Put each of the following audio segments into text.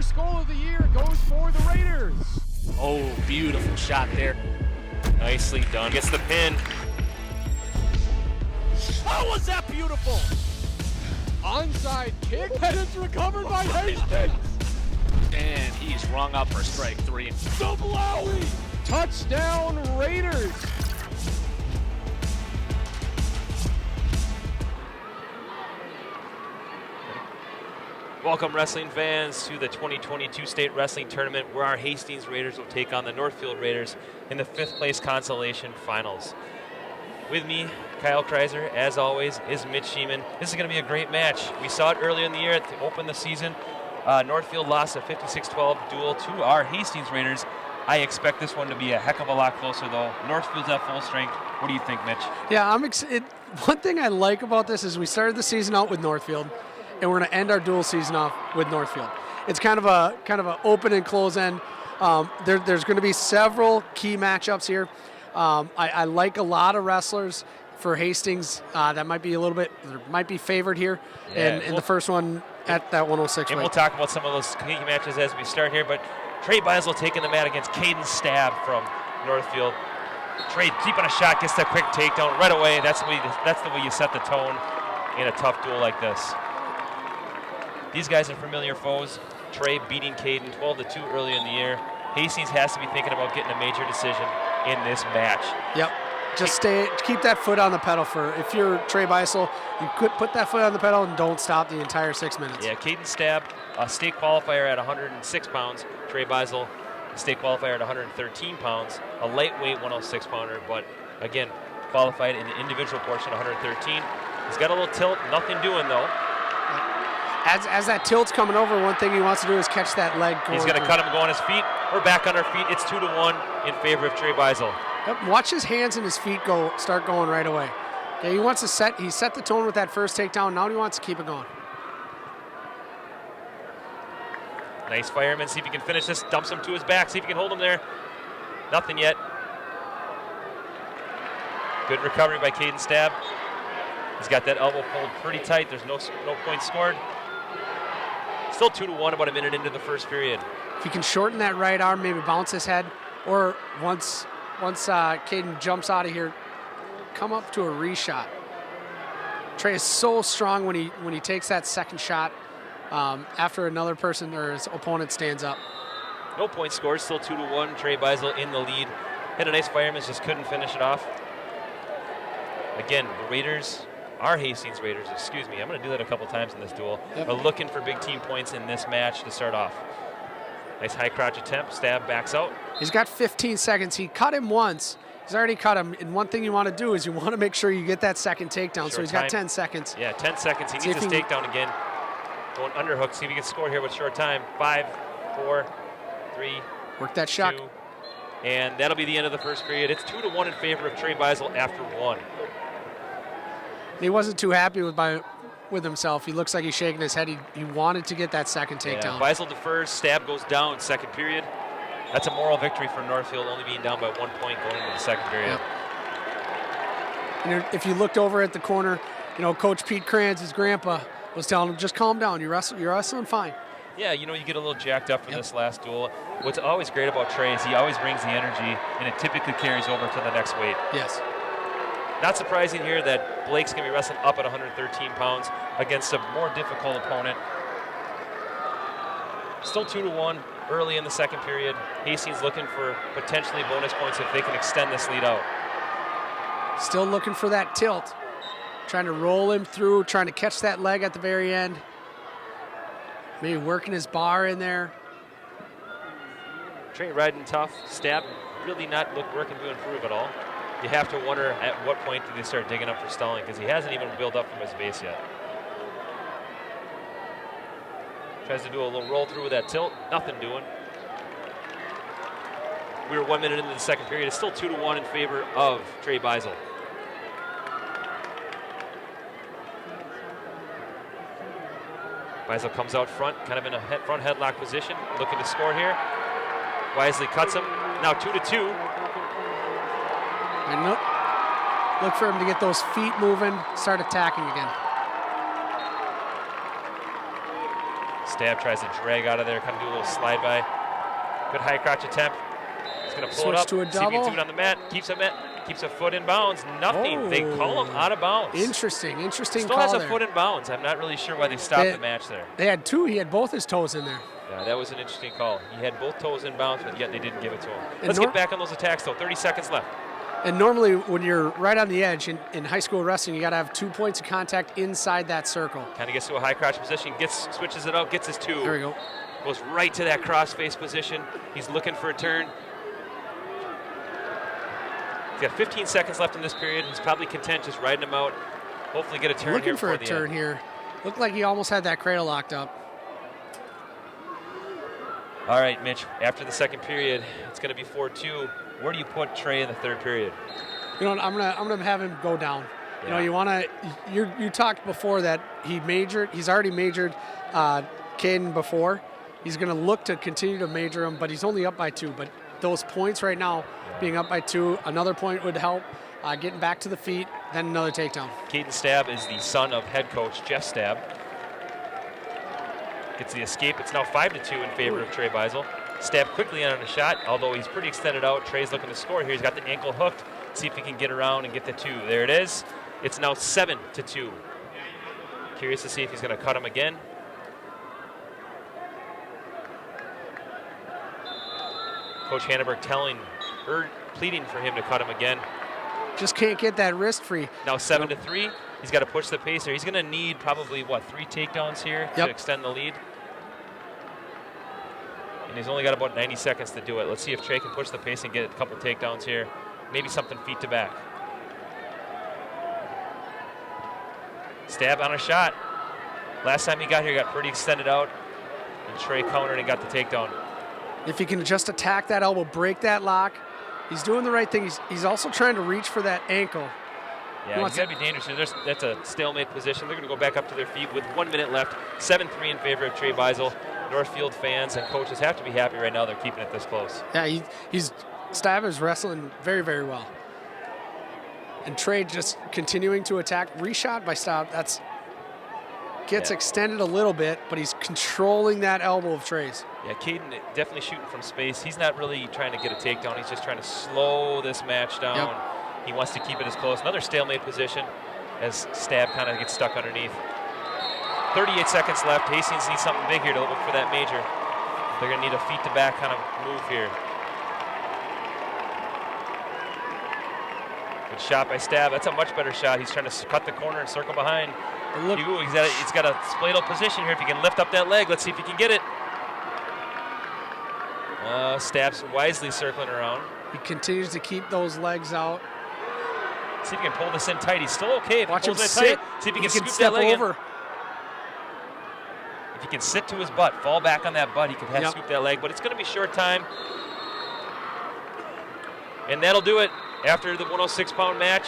first goal of the year goes for the Raiders. Oh, beautiful shot there. Nicely done. Gets the pin. How was that beautiful? Onside kick, and it's recovered by Hastings. And he's rung up for strike 3. Sloboda. Touchdown Raiders. Welcome, wrestling fans, to the 2022 State Wrestling Tournament, where our Hastings Raiders will take on the Northfield Raiders in the 5th place Consolation Finals. With me, Kyle Kreiser, as always, is Mitch Sheeman. This is going to be a great match. We saw it earlier in the year to open the season. Northfield lost a 56-12 duel to our Hastings Raiders. I expect this one to be a heck of a lot closer, though. Northfield's at full strength. What do you think, Mitch? Yeah, I'm excited. One thing I like about this is we started the season out with Northfield, and we're going to end our dual season off with Northfield. It's kind of a open and close end. There's going to be several key matchups here. I like a lot of wrestlers for Hastings that might be favored here, in the first one at that 106 weight. And we'll talk about some of those key matches as we start here, but Trey Beissel taking the mat against Caden Stab from Northfield. Trey deep on a shot, gets that quick takedown right away. That's the way you set the tone in a tough duel like this. These guys are familiar foes. Trey beating Caden 12-2 earlier in the year. Hastings has to be thinking about getting a major decision in this match. Yep. Just keep that foot on the pedal if you're Trey Beissel, you could put that foot on the pedal and don't stop the entire 6 minutes. Yeah, Caden Stab, a state qualifier at 106 pounds. Trey Beissel, a state qualifier at 113 pounds, a lightweight 106 pounder, but again, qualified in the individual portion, 113. He's got a little tilt, nothing doing though. As that tilt's coming over, one thing he wants to do is catch that leg going. He's going to cut him, go on his feet. We're back on our feet. It's 2-1 in favor of Trey Beissel. Yep, watch his hands and his feet start going right away. Okay, he set the tone with that first takedown. Now he wants to keep it going. Nice fireman. See if he can finish this. Dumps him to his back. See if he can hold him there. Nothing yet. Good recovery by Caden Stab. He's got that elbow pulled pretty tight. There's no points scored. Still 2-1, about a minute into the first period. If you can shorten that right arm, maybe bounce his head, or once Caden jumps out of here, come up to a reshot. Trey is so strong when he takes that second shot after another person or his opponent stands up. No points scored, still 2-1. Trey Beissel in the lead. Had a nice fireman, just couldn't finish it off. Again, the Raiders, our Hastings Raiders, excuse me, I'm going to do that a couple times in this duel, are looking for big team points in this match to start off. Nice high crouch attempt. Stab backs out. He's got 15 seconds. He cut him once. He's already cut him. And one thing you want to do is you want to make sure you get that second takedown. So he's got 10 seconds. Yeah, 10 seconds. He needs his takedown again. Going underhook. See if he can score here with short time. 5, 4, 3. Work that shot. 2. And that'll be the end of the first period. It's 2-1 in favor of Trey Beissel after 1. He wasn't too happy with himself. He looks like he's shaking his head. He wanted to get that second takedown. Yeah, Beissel defers. Stab goes down second period. That's a moral victory for Northfield, only being down by 1 point going into the second period. Yep. And if you looked over at the corner, Coach Pete Kranz, his grandpa, was telling him, just calm down. You're wrestling fine. Yeah, you get a little jacked up from this last duel. What's always great about Trey is he always brings the energy, and it typically carries over to the next weight. Yes. Not surprising here that Blake's going to be wrestling up at 113 pounds against a more difficult opponent. Still 2-1 early in the second period. Hastings looking for potentially bonus points if they can extend this lead out. Still looking for that tilt. Trying to roll him through, trying to catch that leg at the very end. Maybe working his bar in there. Trey riding tough. Stab really not working to improve at all. You have to wonder at what point do they start digging up for stalling, because he hasn't even built up from his base yet. Tries to do a little roll through with that tilt. Nothing doing. We were 1 minute into the second period. It's still 2-1 in favor of Trey Beissel. Beissel comes out front, kind of in a front headlock position, looking to score here. Wisely cuts him. Now 2-2. And look for him to get those feet moving, start attacking again. Stab tries to drag out of there, kind of do a little slide by. Good high crotch attempt. He's going to pull it up. To a see if he can double. do it on the mat. Keeps a foot in bounds. Nothing. Oh. They call him out of bounds. Interesting Still call has a there. foot in bounds. I'm not really sure why they stopped the match there. They had two. He had both his toes in there. Yeah, that was an interesting call. He had both toes in bounds, but yet they didn't give it to him. And Let's get back on those attacks, though. 30 seconds left. And normally when you're right on the edge in high school wrestling, you got to have 2 points of contact inside that circle. Kind of gets to a high crotch position, switches it out, gets his 2. There we go. Goes right to that cross-face position. He's looking for a turn. He's got 15 seconds left in this period. He's probably content just riding him out. Hopefully get a turn Looking here for a the turn end. here. Looked like he almost had that cradle locked up. All right, Mitch, after the second period, it's going to be 4-2. Where do you put Trey in the third period? You know, I'm gonna have him go down. Yeah. You know, you wanna. You talked before that he's already majored Caden before. He's gonna look to continue to major him, but he's only up by 2. But those points right now, being up by 2, another point would help. Getting back to the feet, then another takedown. Caden Stab is the son of head coach Jeff Stab. Gets the escape. It's now 5-2 in favor of Trey Beissel. Stab quickly on a shot, although he's pretty extended out. Trey's looking to score here. He's got the ankle hooked. See if he can get around and get the 2. There it is. It's now 7-2. Curious to see if he's going to cut him again. Coach Hannenberg pleading for him to cut him again. Just can't get that wrist free. Now 7-3. He's got to push the pace here. He's going to need probably, 3 takedowns here to extend the lead. And he's only got about 90 seconds to do it. Let's see if Trey can push the pace and get a couple takedowns here. Maybe something feet to back. Stab on a shot. Last time he got here, he got pretty extended out. And Trey countered and got the takedown. If he can just attack that elbow, break that lock, he's doing the right thing. He's also trying to reach for that ankle. Yeah, he's got to be dangerous. That's a stalemate position. They're going to go back up to their feet with 1 minute left. 7-3 in favor of Trey Beissel. Northfield fans and coaches have to be happy right now. They're keeping it this close. Yeah, Stab is wrestling very, very well. And Trey just continuing to attack. Reshot by Stab. Gets extended a little bit, but he's controlling that elbow of Trey's. Yeah, Caden definitely shooting from space. He's not really trying to get a takedown. He's just trying to slow this match down. Yep. He wants to keep it as close. Another stalemate position as Stab kind of gets stuck underneath. 38 seconds left. Hastings needs something big here to look for that major. They're going to need a feet to back kind of move here. Good shot by Stab. That's a much better shot. He's trying to cut the corner and circle behind. Look, He's got a splayed out position here. If he can lift up that leg, let's see if he can get it. Stab's wisely circling around. he continues to keep those legs out. See if he can pull this in tight. He's still okay. If Watch he him pulls it sit. tight, see if he can He scoop step that leg over. in. If he can sit to his butt, fall back on that butt, he can scoop that leg. But it's going to be short time. And that'll do it. After the 106-pound match,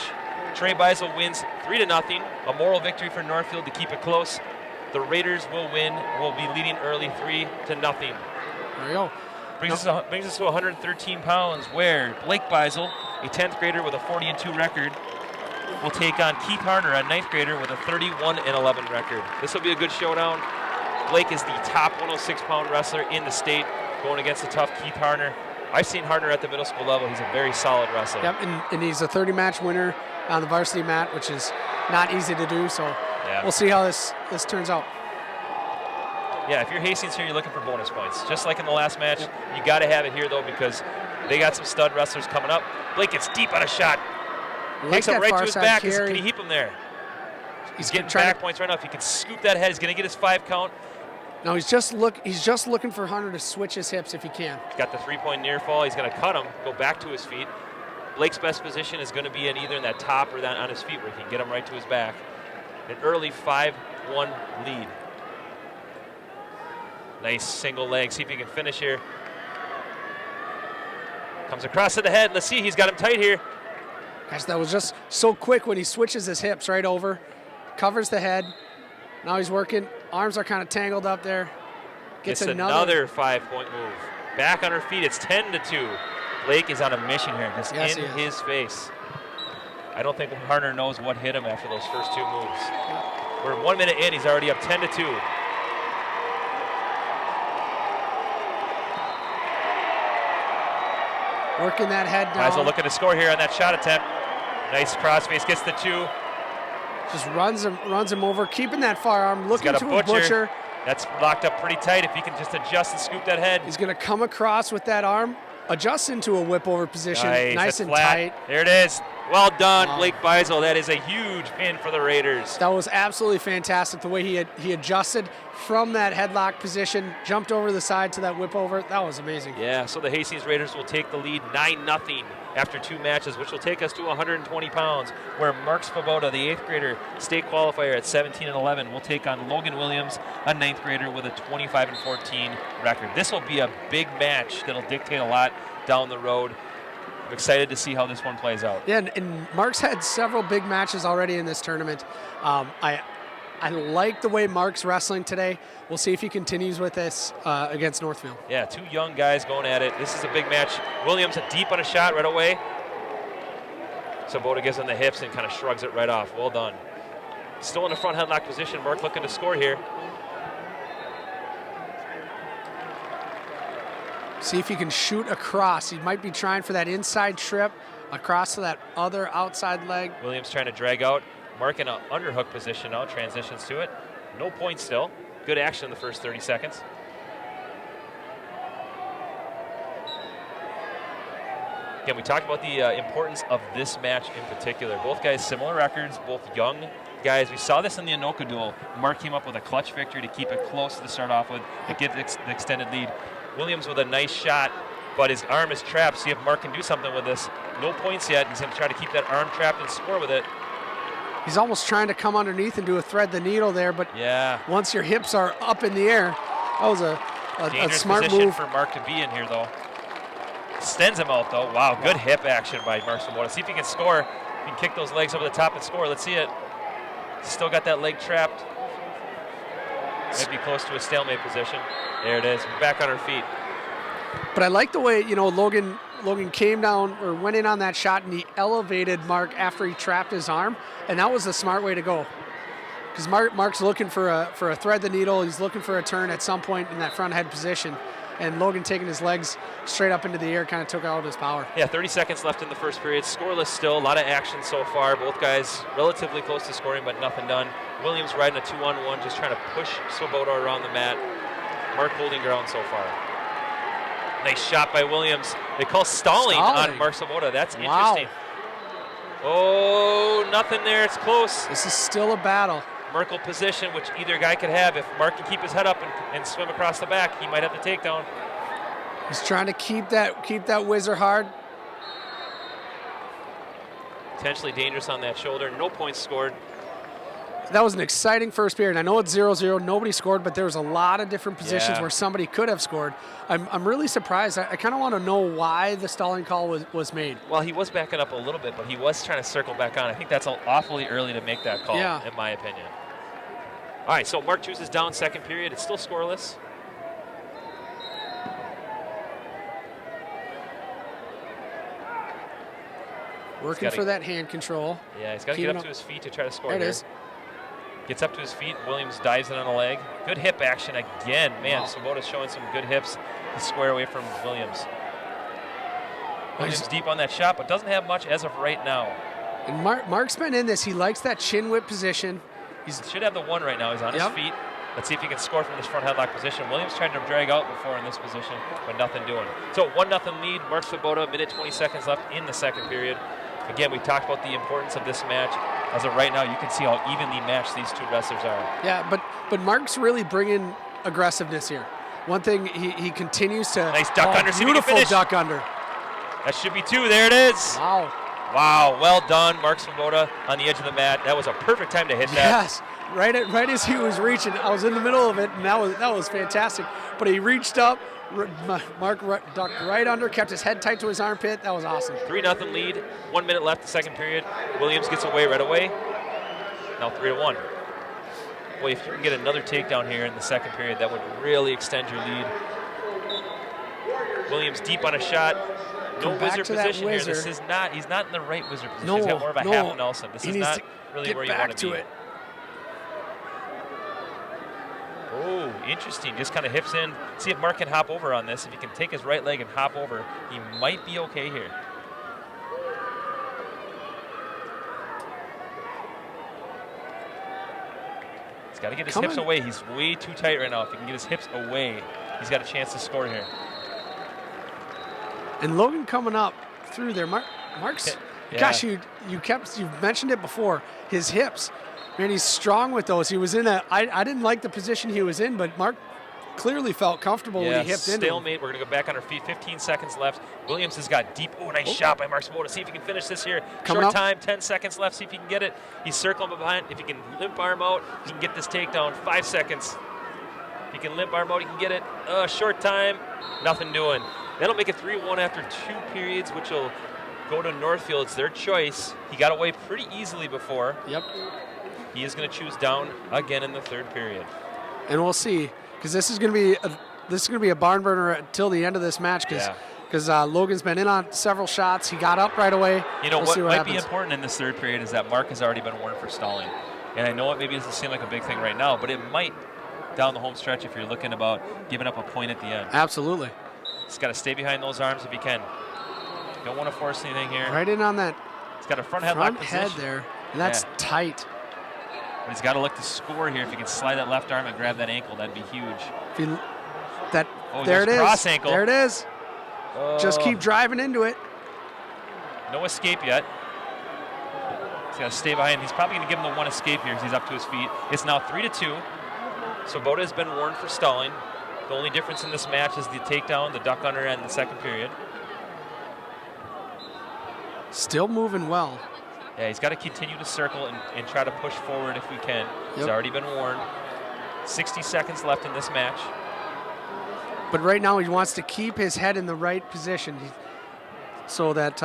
Trey Beissel wins 3-0. A moral victory for Northfield to keep it close. The Raiders will win. Will be leading early 3-0. There we go. Brings us to 113 pounds, where Blake Beissel, a 10th grader with a 40-2 record, will take on Keith Harner, a 9th grader with a 31-11 record. This will be a good showdown. Blake is the top 106-pound wrestler in the state, going against the tough Keith Harner. I've seen Harner at the middle school level. He's a very solid wrestler. Yep, and he's a 30-match winner on the varsity mat, which is not easy to do. So we'll see how this turns out. Yeah, if you're Hastings here, you're looking for bonus points. Just like in the last match, you got to have it here, though, because they got some stud wrestlers coming up. Blake gets deep on a shot. Takes him right to his back. Can he keep him there? He's getting back points right now. If he can scoop that head, he's going to get his 5 count. No, he's just looking for Hunter to switch his hips if he can. He's got the 3-point near fall. He's going to cut him, go back to his feet. Blake's best position is going to be either in that top or that on his feet, where he can get him right to his back. An early 5-1 lead. Nice single leg. See if he can finish here. Comes across to the head. Let's see. He's got him tight here. Gosh, that was just so quick when he switches his hips right over, covers the head. Now he's working. Arms are kind of tangled up there. Gets another 5-point move. Back on her feet. It's 10-2. Blake is on a mission here, just in his face. I don't think Harner knows what hit him after those first 2 moves. We're 1 minute in. He's already up 10-2. Working that head down. Beissel looking to score here on that shot attempt. Nice crossface, gets the 2. Just runs him over, keeping that far arm, looking got to a a butcher. That's locked up pretty tight. If he can just adjust and scoop that head. He's going to come across with that arm, adjust into a whip over position, nice and flat. tight. There it is. Well done, Blake Beissel. That is a huge pin for the Raiders. That was absolutely fantastic, the way he adjusted from that headlock position, jumped over the side to that whip over. That was amazing. Yeah, so the Hastings Raiders will take the lead 9-0 after 2 matches, which will take us to 120 pounds, where Mark Sloboda, the 8th grader state qualifier at 17-11, will take on Logan Williams, a 9th grader with a 25-14 record. This will be a big match that'll dictate a lot down the road. I'm excited to see how this one plays out. Yeah, and Mark's had several big matches already in this tournament. I like the way Mark's wrestling today. We'll see if he continues with this against Northfield. Yeah, 2 young guys going at it. This is a big match. Williams deep on a shot right away. Sloboda gives him the hips and kind of shrugs it right off. Well done. Still in the front headlock position. Mark looking to score here. See if he can shoot across. He might be trying for that inside trip across to that other outside leg. Williams trying to drag out. Mark in an underhook position now, transitions to it. No points still. Good action in the first 30 seconds. Again, we talked about the importance of this match in particular. Both guys similar records, both young guys. We saw this in the Anoka duel. Mark came up with a clutch victory to keep it close to start off with to get the extended lead. Williams with a nice shot, but his arm is trapped. See if Mark can do something with this. No points yet. He's going to try to keep that arm trapped and score with it. He's almost trying to come underneath and do a thread the needle there, but yeah, once your hips are up in the air, that was a smart position move for Mark to be in here, though. Extends him out, though. Wow, good hip action by Mark Sloboda. See if he can score. He can kick those legs over the top and score. Let's see it. Still got that leg trapped. Might be close to a stalemate position. There it is. We're back on our feet. But I like the way, Logan came down or went in on that shot and he elevated Mark after he trapped his arm, and that was the smart way to go. Because Mark's looking for a thread the needle. He's looking for a turn at some point in that front head position, and Logan taking his legs straight up into the air kind of took out his power. Yeah, 30 seconds left in the first period. Scoreless still. A lot of action so far. Both guys relatively close to scoring, but nothing done. Williams riding a 2-on-1, just trying to push Sloboda around the mat. Mark holding ground so far. Nice shot by Williams. They call stalling on Mark Sloboda. That's interesting. Oh, nothing there. It's close. This is still a battle. Merkle position, which either guy could have. If Mark can keep his head up and swim across the back, he might have the takedown. He's trying to keep that whizzer hard. Potentially dangerous on that shoulder. No points scored. That was an exciting first period. I know it's 0-0. Nobody scored, but there was a lot of different positions where somebody could have scored. I'm really surprised. I kind of want to know why the stalling call was made. Well, he was backing up a little bit, but he was trying to circle back on. I think that's awfully early to make that call, in my opinion. All right, so Mark chooses down second period. It's still scoreless. Working for that hand control. Yeah, he's got to get up to his feet to try to score. There it is. Gets up to his feet. Williams dives in on a leg. Good hip action again. Man, Sloboda's showing some good hips to square away from Williams. Williams deep on that shot, but doesn't have much as of right now. And Mark's been in this. He likes that chin whip position. He should have the one right now. He's on his feet. Let's see if he can score from this front headlock position. Williams tried to drag out before in this position, but nothing doing. So 1-0 lead. Mark Sloboda, minute 20 seconds left in the second period. Again, we talked about the importance of this match. As of right now, you can see how evenly matched these two wrestlers are. Yeah, but Mark's really bringing aggressiveness here. One thing, he continues to... Nice duck under. Beautiful duck under. That should be 2. There it is. Wow. Wow, well done, Mark Sloboda on the edge of the mat. That was a perfect time to hit that. Yes, right as he was reaching. I was in the middle of it, and that was fantastic. But he reached up, Mark ducked right under, kept his head tight to his armpit. That was awesome. 3-0 lead, 1 minute left the second period. Williams gets away right away. Now 3-1. Boy, if you can get another takedown here in the second period, that would really extend your lead. Williams deep on a shot. No whizzer position here. This is not, he's not in the right whizzer position. He's got more of a half Nelson. This is not really where you want to be. Oh, interesting. Just kind of hips in. See if Mark can hop over on this. If he can take his right leg and hop over, he might be okay here. He's got to get his hips away. He's way too tight right now. If he can get his hips away, he's got a chance to score here. And Logan coming up through there. Mark's, gosh, you've mentioned it before. His hips, man, he's strong with those. He was in I didn't like the position he was in, but Mark clearly felt comfortable when he hipped into him. Stalemate. We're going to go back on our feet. 15 seconds left. Williams has got deep. Oh, nice shot by Mark Sloboda. See if he can finish this here. Short time, 10 seconds left. See if he can get it. He's circling behind. If he can limp arm out, he can get this takedown. 5 seconds. If he can limp arm out, he can get it. Short time, nothing doing. That'll make it 3-1 after 2 periods, which will go to Northfield. It's their choice. He got away pretty easily before. Yep. He is going to choose down again in the 3rd period. And we'll see, because this is going to be a barn burner until the end of this match, because Logan's been in on several shots. He got up right away. You know, what might be important in this 3rd period is that Mark has already been warned for stalling. And I know it maybe doesn't seem like a big thing right now, but it might down the home stretch if you're looking about giving up a point at the end. Absolutely. He's got to stay behind those arms if he can. Don't want to force anything here. Right in on that. He's got a front headlock head there, and that's tight. But he's got to look to score here. If he can slide that left arm and grab that ankle, that'd be huge. There it is. Cross ankle. There it is. Just keep driving into it. No escape yet. He's got to stay behind. He's probably going to give him the one escape here as he's up to his feet. It's now 3-2. Sloboda has been warned for stalling. The only difference in this match is the takedown, the duck under, and the 2nd period. Still moving well. Yeah, he's got to continue to circle and try to push forward if we can. He's already been warned. 60 seconds left in this match. But right now he wants to keep his head in the right position so that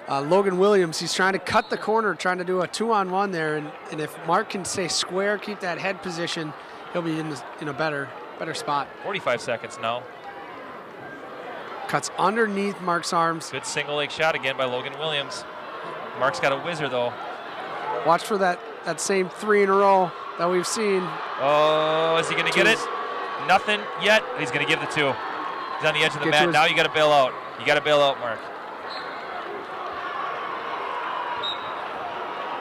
Logan Williams, he's trying to cut the corner, trying to do a 2-on-1 there. And if Mark can stay square, keep that head position, he'll be in a better spot. 45 seconds now. Cuts underneath Mark's arms. Good single leg shot again by Logan Williams. Mark's got a whizzer though. Watch for that same 3 in a row that we've seen. Oh, is he going to get it? Nothing yet. He's going to give the 2. He's on the edge of the mat. Now you got to bail out. You got to bail out, Mark.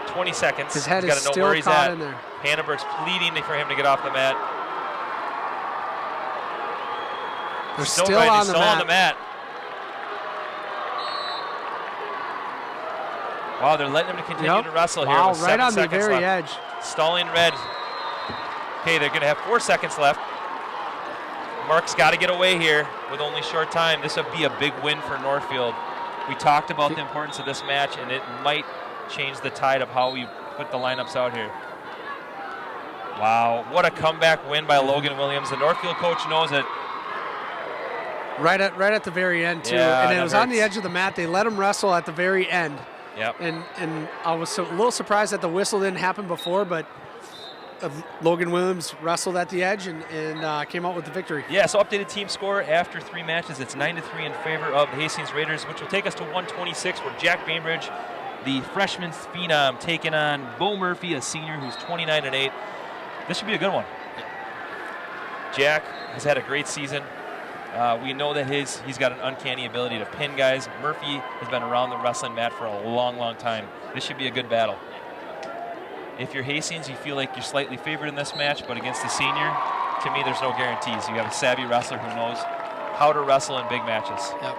20 seconds. His head He's is got to know still where he's caught at. in there. Hannenberg's pleading for him to get off the mat. They're still on the mat. Wow, they're letting him continue to wrestle here. Wow, with right on the 7 seconds very left. edge. Stalling red. Okay, they're going to have 4 seconds left. Mark's got to get away here with only short time. This would be a big win for Northfield. We talked about the importance of this match, and it might change the tide of how we put the lineups out here. Wow, what a comeback win by Logan Williams. The Northfield coach knows it. Right at the very end, too. Yeah, and it was on the edge of the mat. They let him wrestle at the very end. Yep. And I was a little surprised that the whistle didn't happen before, but Logan Williams wrestled at the edge and came out with the victory. Yeah, so updated team score after 3 matches. It's 9-3 in favor of the Hastings Raiders, which will take us to 126, where Jack Bainbridge, the freshman phenom, taking on Bo Murphy, a senior who's 29-8. This should be a good one. Jack has had a great season. We know that he's got an uncanny ability to pin guys. Murphy has been around the wrestling mat for a long, long time. This should be a good battle. If you're Hastings, you feel like you're slightly favored in this match, but against the senior, to me, there's no guarantees. You have a savvy wrestler who knows how to wrestle in big matches. Yep.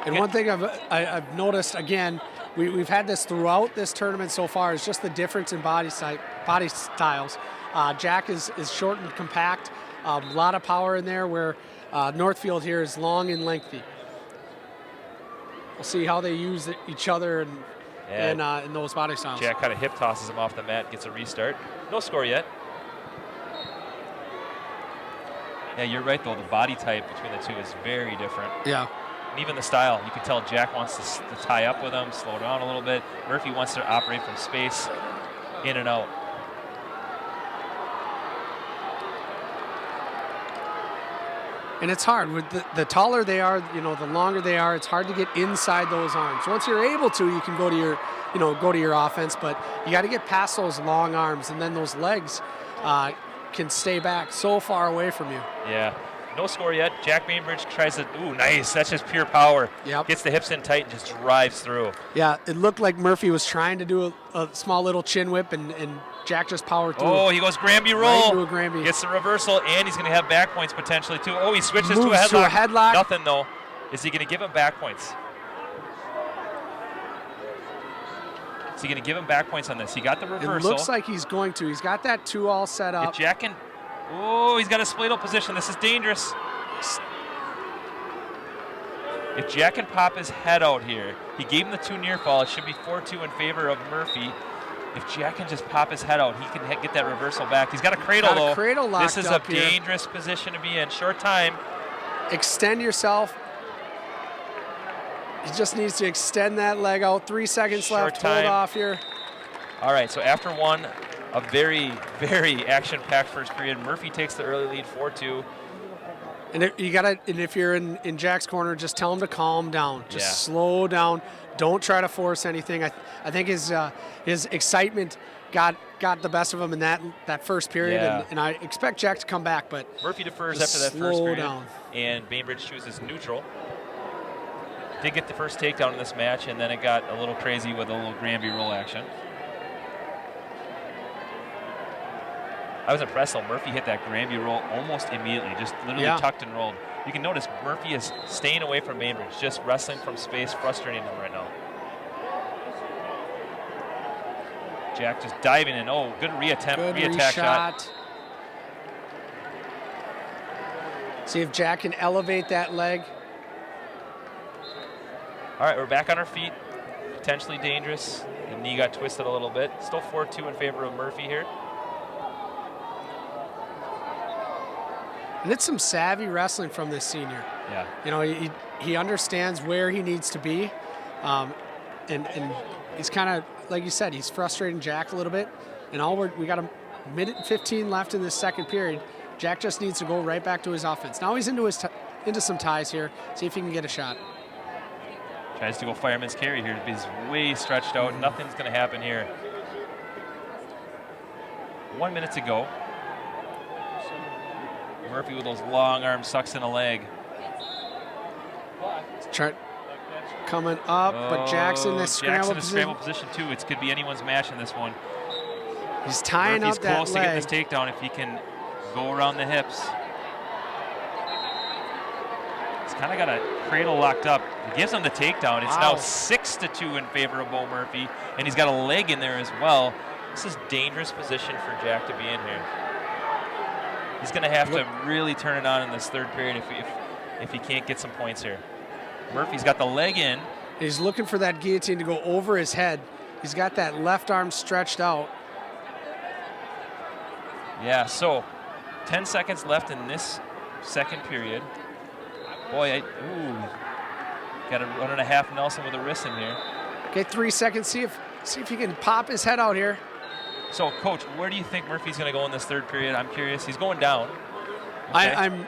And one thing I've noticed, again, we've had this throughout this tournament so far, is just the difference in body styles. Jack is short and compact, a lot of power in there, where Northfield here is long and lengthy. We'll see how they use each other in those body styles. Jack kind of hip tosses him off the mat, gets a restart. No score yet. Yeah, you're right, though. The body type between the two is very different. Yeah. And even the style, you can tell Jack wants to tie up with him, slow down a little bit. Murphy wants to operate from space, in and out. And it's hard. With the taller they are, the longer they are, it's hard to get inside those arms. Once you're able to, you can go to your offense, but you got to get past those long arms, and then those legs can stay back so far away from you. Yeah. No score yet. Jack Bainbridge tries to, ooh, nice. That's just pure power. Yep. Gets the hips in tight and just drives through. Yeah, it looked like Murphy was trying to do a small little chin whip, and Jack just powered through. Oh, he goes Granby roll. Right into a Granby. Gets the reversal, and he's going to have back points potentially too. Oh, he switches Moves to a headlock. to a headlock. Nothing though. Is he going to give him back points? Is he going to give him back points on this? He got the reversal. It looks like he's going to. He's got that 2 all set up. If Jack can, oh, he's got a split position. This is dangerous. If Jack can pop his head out here, he gave him the 2 near fall. It should be 4-2 in favor of Murphy. If Jack can just pop his head out, he can get that reversal back. He's got a cradle though. Cradle locked this is a up here. dangerous position to be in. Short time. Extend yourself. He just needs to extend that leg out. 3 seconds Short left. time. Hold off here. All right, so after one, a very, very action-packed first period. Murphy takes the early lead, 4-2. And if you're in Jack's corner, just tell him to calm down. Just slow down. Don't try to force anything. I think his excitement got the best of him in that first period, and I expect Jack to come back. But Murphy defers after that first period, and Bainbridge chooses neutral. Did get the first takedown in this match, and then it got a little crazy with a little Granby roll action. I was impressed though. Murphy hit that Granby roll almost immediately, just literally tucked and rolled. You can notice Murphy is staying away from Bainbridge, just wrestling from space, frustrating him right now. Jack just diving in. Oh, good re-attack shot. See if Jack can elevate that leg. All right, we're back on our feet. Potentially dangerous. The knee got twisted a little bit. Still 4-2 in favor of Murphy here. And it's some savvy wrestling from this senior. Yeah. You know, he understands where he needs to be, and he's kind of, like you said, he's frustrating Jack a little bit. And we got a minute and 15 left in this second period. Jack just needs to go right back to his offense. Now he's into some ties here. See if he can get a shot. Tries to go fireman's carry here. He's way stretched out. Nothing's going to happen here. 1 minute to go. Murphy with those long arms sucks in a leg. Coming up, but Jack's in this scramble position too. It could be anyone's match in this one. He's tying Murphy's up that close leg. to getting this takedown if he can go around the hips. He's kind of got a cradle locked up. He gives him the takedown. It's now 6-2 in favor of Bo Murphy, and he's got a leg in there as well. This is dangerous position for Jack to be in here. He's going to have to really turn it on in this third period if he can't get some points here. Murphy's got the leg in. He's looking for that guillotine to go over his head. He's got that left arm stretched out. Yeah, so 10 seconds left in this second period. Boy, got a 1.5 Nelson with a wrist in here. Okay, 3 seconds. See if he can pop his head out here. So, Coach, where do you think Murphy's going to go in this third period? I'm curious. He's going down. Okay. I'm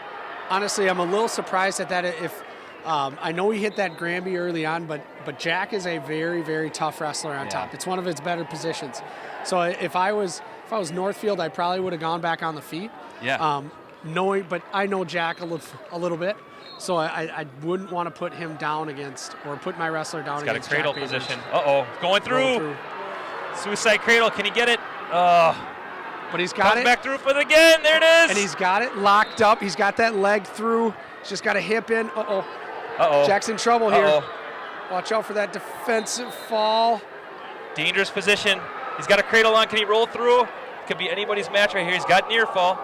honestly, I'm a little surprised at that. If I know he hit that Granby early on, but Jack is a very, very tough wrestler on top. It's one of his better positions. So if I was Northfield, I probably would have gone back on the feet. Yeah. But I know Jack a little bit, so I wouldn't want to put him down put my wrestler down against Jack. He's got a cradle Bainbridge. position. Going through. Suicide cradle. Can he get it? But he's got Comes back through for it again. There it is. And he's got it locked up. He's got that leg through. He's just got a hip in. Jack's in trouble here. Watch out for that defensive fall. Dangerous position. He's got a cradle on. Can he roll through? Could be anybody's match right here. He's got near fall.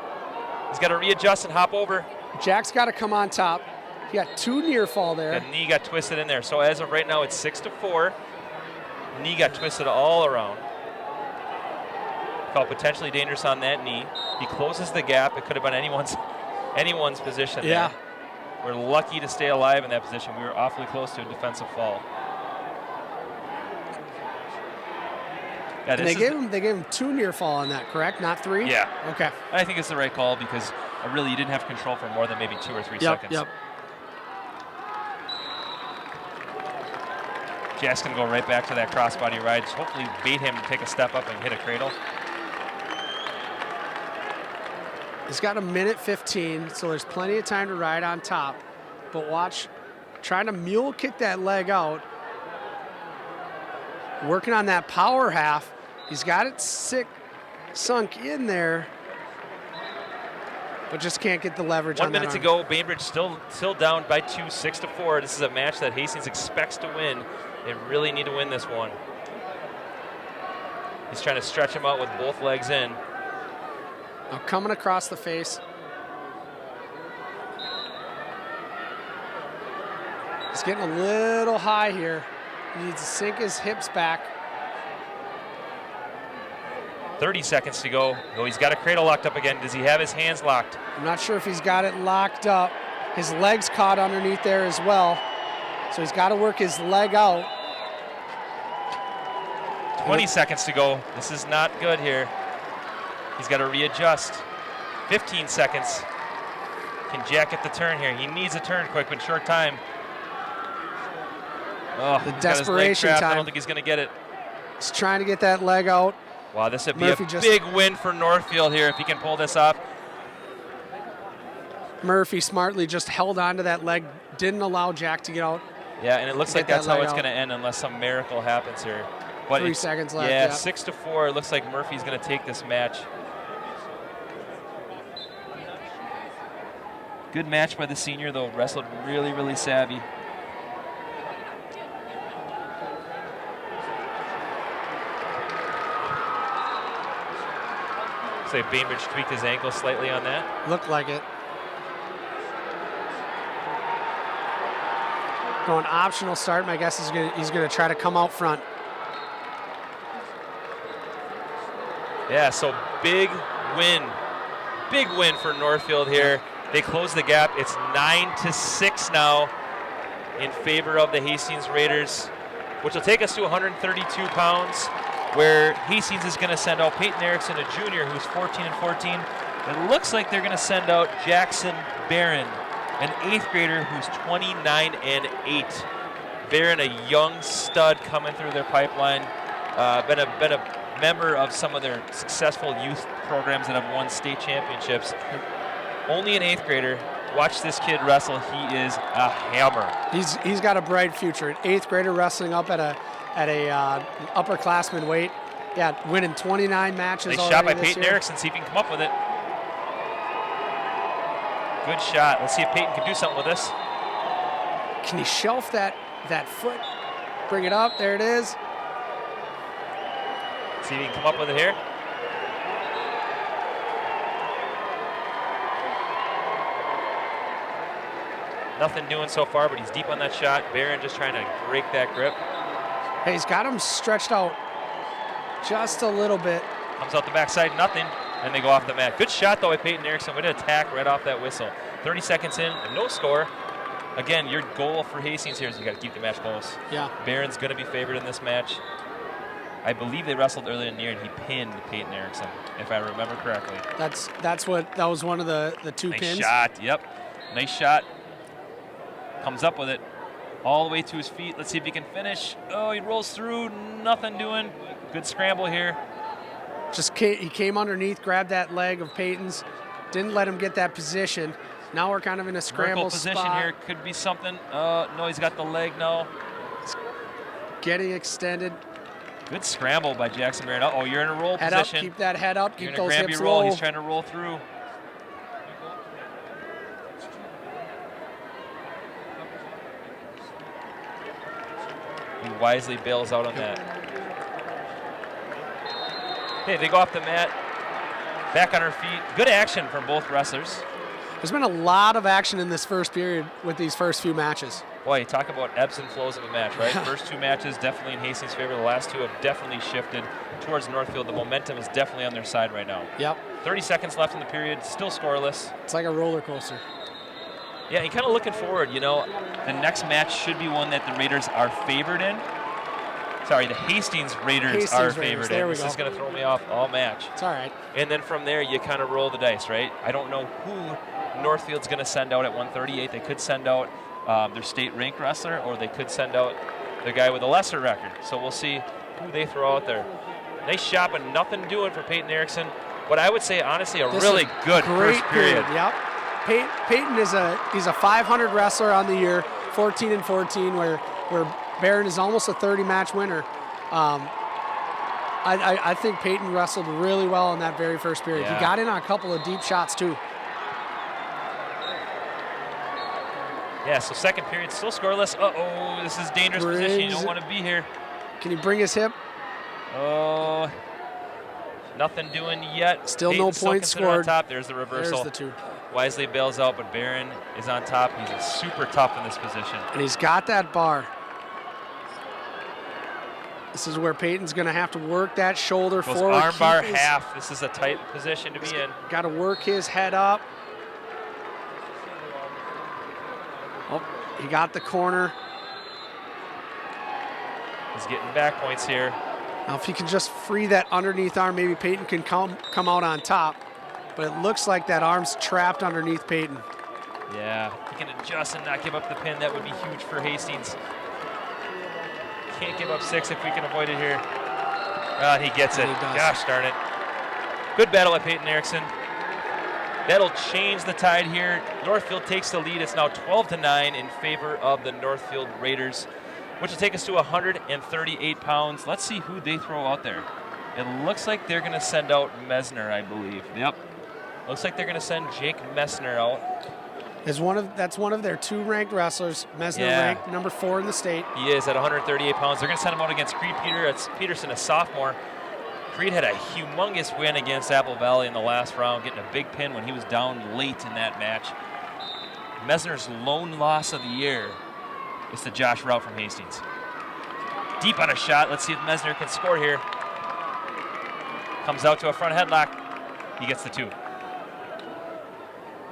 He's got to readjust and hop over. Jack's got to come on top. He got 2 near fall there. The knee got twisted in there. So as of right now, it's 6-4. Knee got twisted all around. Felt potentially dangerous on that knee. He closes the gap. It could have been anyone's position there. We're lucky to stay alive in that position. We were awfully close to a defensive fall. Yeah, and they gave him 2 near fall on that, correct? Not 3? Yeah. Okay. I think it's the right call because really you didn't have control for more than maybe 2 or 3 seconds. Yep. Jack's going to go right back to that crossbody ride. Hopefully bait him to take a step up and hit a cradle. He's got a minute 15, so there's plenty of time to ride on top. But watch, trying to mule kick that leg out. Working on that power half. He's got it sunk in there, but just can't get the leverage on that 1 minute to go. Bainbridge still down by 2, 6-4. This is a match that Hastings expects to win. They really need to win this one. He's trying to stretch him out with both legs in. Now coming across the face. He's getting a little high here. He needs to sink his hips back. 30 seconds to go. Oh, he's got a cradle locked up again. Does he have his hands locked? I'm not sure if he's got it locked up. His leg's caught underneath there as well. So he's got to work his leg out. 20 seconds to go. This is not good here. He's got to readjust. 15 seconds. Can Jack get the turn here? He needs a turn quick, but short time. Oh, The he's got his leg desperation trapped. I time. don't think he's going to get it. He's trying to get that leg out. Wow, this would be Murphy a just- big win for Northfield here if he can pull this off. Murphy smartly just held onto that leg, didn't allow Jack to get out. Yeah, and it looks like Get that that's how leg it's out. going to end unless some miracle happens here. But 3 seconds left. Yeah, yeah. 6-4. It looks like Murphy's going to take this match. Good match by the senior, though. Wrestled really, really savvy. Looks like Bainbridge tweaked his ankle slightly on that. Looked like it. Going optional start. My guess is he's going to try to come out front. Yeah, so big win for Northfield here. They close the gap. It's 9-6 now in favor of the Hastings Raiders, which will take us to 132 pounds, where Hastings is going to send out Peyton Erickson, a junior who's 14-14. It looks like they're going to send out Jackson Barron, an 8th grader who's 29-8. Barron, a young stud coming through their pipeline, been a member of some of their successful youth programs that have won state championships. Only an 8th grader. Watch this kid wrestle. He is a hammer. He's got a bright future. An 8th grader wrestling up at a upperclassman weight. Yeah, winning 29 matches. Nice shot by this Peyton year. Erickson. See if he can come up with it. Good shot. Let's see if Peyton can do something with this. Can he shelf that foot? Bring it up. There it is. See if he can come up with it here. Nothing doing so far, but he's deep on that shot. Barron just trying to break that grip. Hey, he's got him stretched out just a little bit. Comes out the backside, nothing, and they go off the mat. Good shot, though, by Peyton Erickson. Way to attack right off that whistle. 30 seconds in, and no score. Again, your goal for Hastings here is you got to keep the match close. Yeah. Barron's going to be favored in this match. I believe they wrestled earlier in the year, and he pinned Peyton Erickson, if I remember correctly. That was one of the two Nice pins. shot, yep. Nice shot. Comes up with it all the way to his feet. Let's see if he can finish. Oh, he rolls through, nothing doing. Good scramble here. He came underneath, grabbed that leg of Peyton's, didn't let him get that position. Now we're kind of in a scramble position spot. here could be something. No, he's got the leg now. Getting extended. Good scramble by Jackson Barron. Oh, you're in a roll Head position. up, keep that head up, You're keep in a those grabby hips roll. low. He's trying to roll through. He wisely bails out on that. Hey, they go off the mat, back on her feet. Good action from both wrestlers. There's been a lot of action in this first period with these first few matches. Boy, you talk about ebbs and flows of a match, right? First 2 matches definitely in Hastings' favor. The last 2 have definitely shifted towards Northfield. The momentum is definitely on their side right now. Yep. 30 seconds left in the period, still scoreless. It's like a roller coaster. Yeah, and kind of looking forward, you know, the next match should be one that the Raiders are favored in. Sorry, the Hastings Raiders are favored in. This is going to throw me off all match. It's all right. And then from there, you kind of roll the dice, right? I don't know who Northfield's going to send out at 138. They could send out their state rank wrestler, or they could send out the guy with a lesser record. So we'll see who they throw out there. Nice shot, but nothing doing for Peyton Erickson. But I would say, honestly, a This really is good great first period. Yep. Peyton he's a 500 wrestler on the year, 14-14, where Barron is almost a 30-match winner. I think Peyton wrestled really well in that very first period. Yeah. He got in on a couple of deep shots too. Yeah, so second period still scoreless. Uh-oh, this is dangerous position. You don't want to be here. Can he bring his hip? Oh, nothing doing yet. Still Peyton's no points considered on scored. top. There's the reversal. There's the 2. Wisely bails out, but Barron is on top. He's super tough in this position. And he's got that bar. This is where Peyton's going to have to work that shoulder Goes forward. arm bar half. This is a tight position to be in. Got to work his head up. Oh, he got the corner. He's getting back points here. Now, if he can just free that underneath arm, maybe Peyton can come out on top. But it looks like that arm's trapped underneath Peyton. Yeah, he can adjust and not give up the pin. That would be huge for Hastings. Can't give up 6 if we can avoid it here. He gets it. Gosh darn it. Good battle by Peyton Erickson. That'll change the tide here. Northfield takes the lead. It's now 12-9 in favor of the Northfield Raiders, which will take us to 138 pounds. Let's see who they throw out there. It looks like they're going to send out Mesner, I believe. Yep. Looks like they're going to send Jake Messner out. That's one of their 2 ranked wrestlers. Mesner ranked number 4 in the state. He is at 138 pounds. They're going to send him out against Creed Peterson, a sophomore. Creed had a humongous win against Apple Valley in the last round, getting a big pin when he was down late in that match. Messner's lone loss of the year is to Josh Rout from Hastings. Deep on a shot. Let's see if Messner can score here. Comes out to a front headlock. He gets the 2.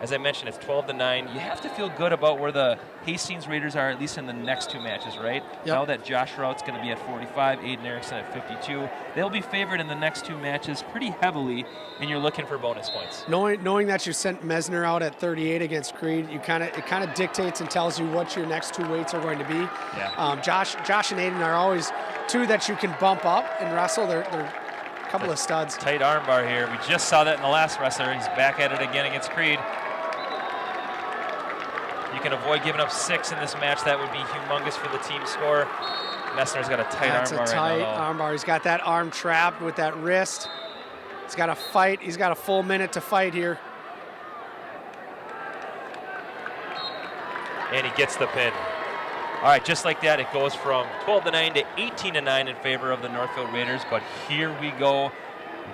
As I mentioned, it's 12-9. You have to feel good about where the Hastings Raiders are, at least in the next 2 matches, right? Yep. Now that Josh Rout's going to be at 45, Aiden Erickson at 52. They'll be favored in the next 2 matches pretty heavily, and you're looking for bonus points. Knowing that you sent Mesner out at 38 against Creed, it kind of dictates and tells you what your next 2 weights are going to be. Yeah. Josh and Aiden are always 2 that you can bump up and wrestle. They're a couple of studs. Tight arm bar here. We just saw that in the last wrestler. He's back at it again against Creed. You can avoid giving up 6 in this match. That would be humongous for the team score. Messner's got a tight arm bar right now. That's a tight arm bar. He's got that arm trapped with that wrist. He's got to fight. He's got a full minute to fight here. And he gets the pin. All right, just like that, it goes from 12-9 to 18-9 in favor of the Northfield Raiders. But here we go.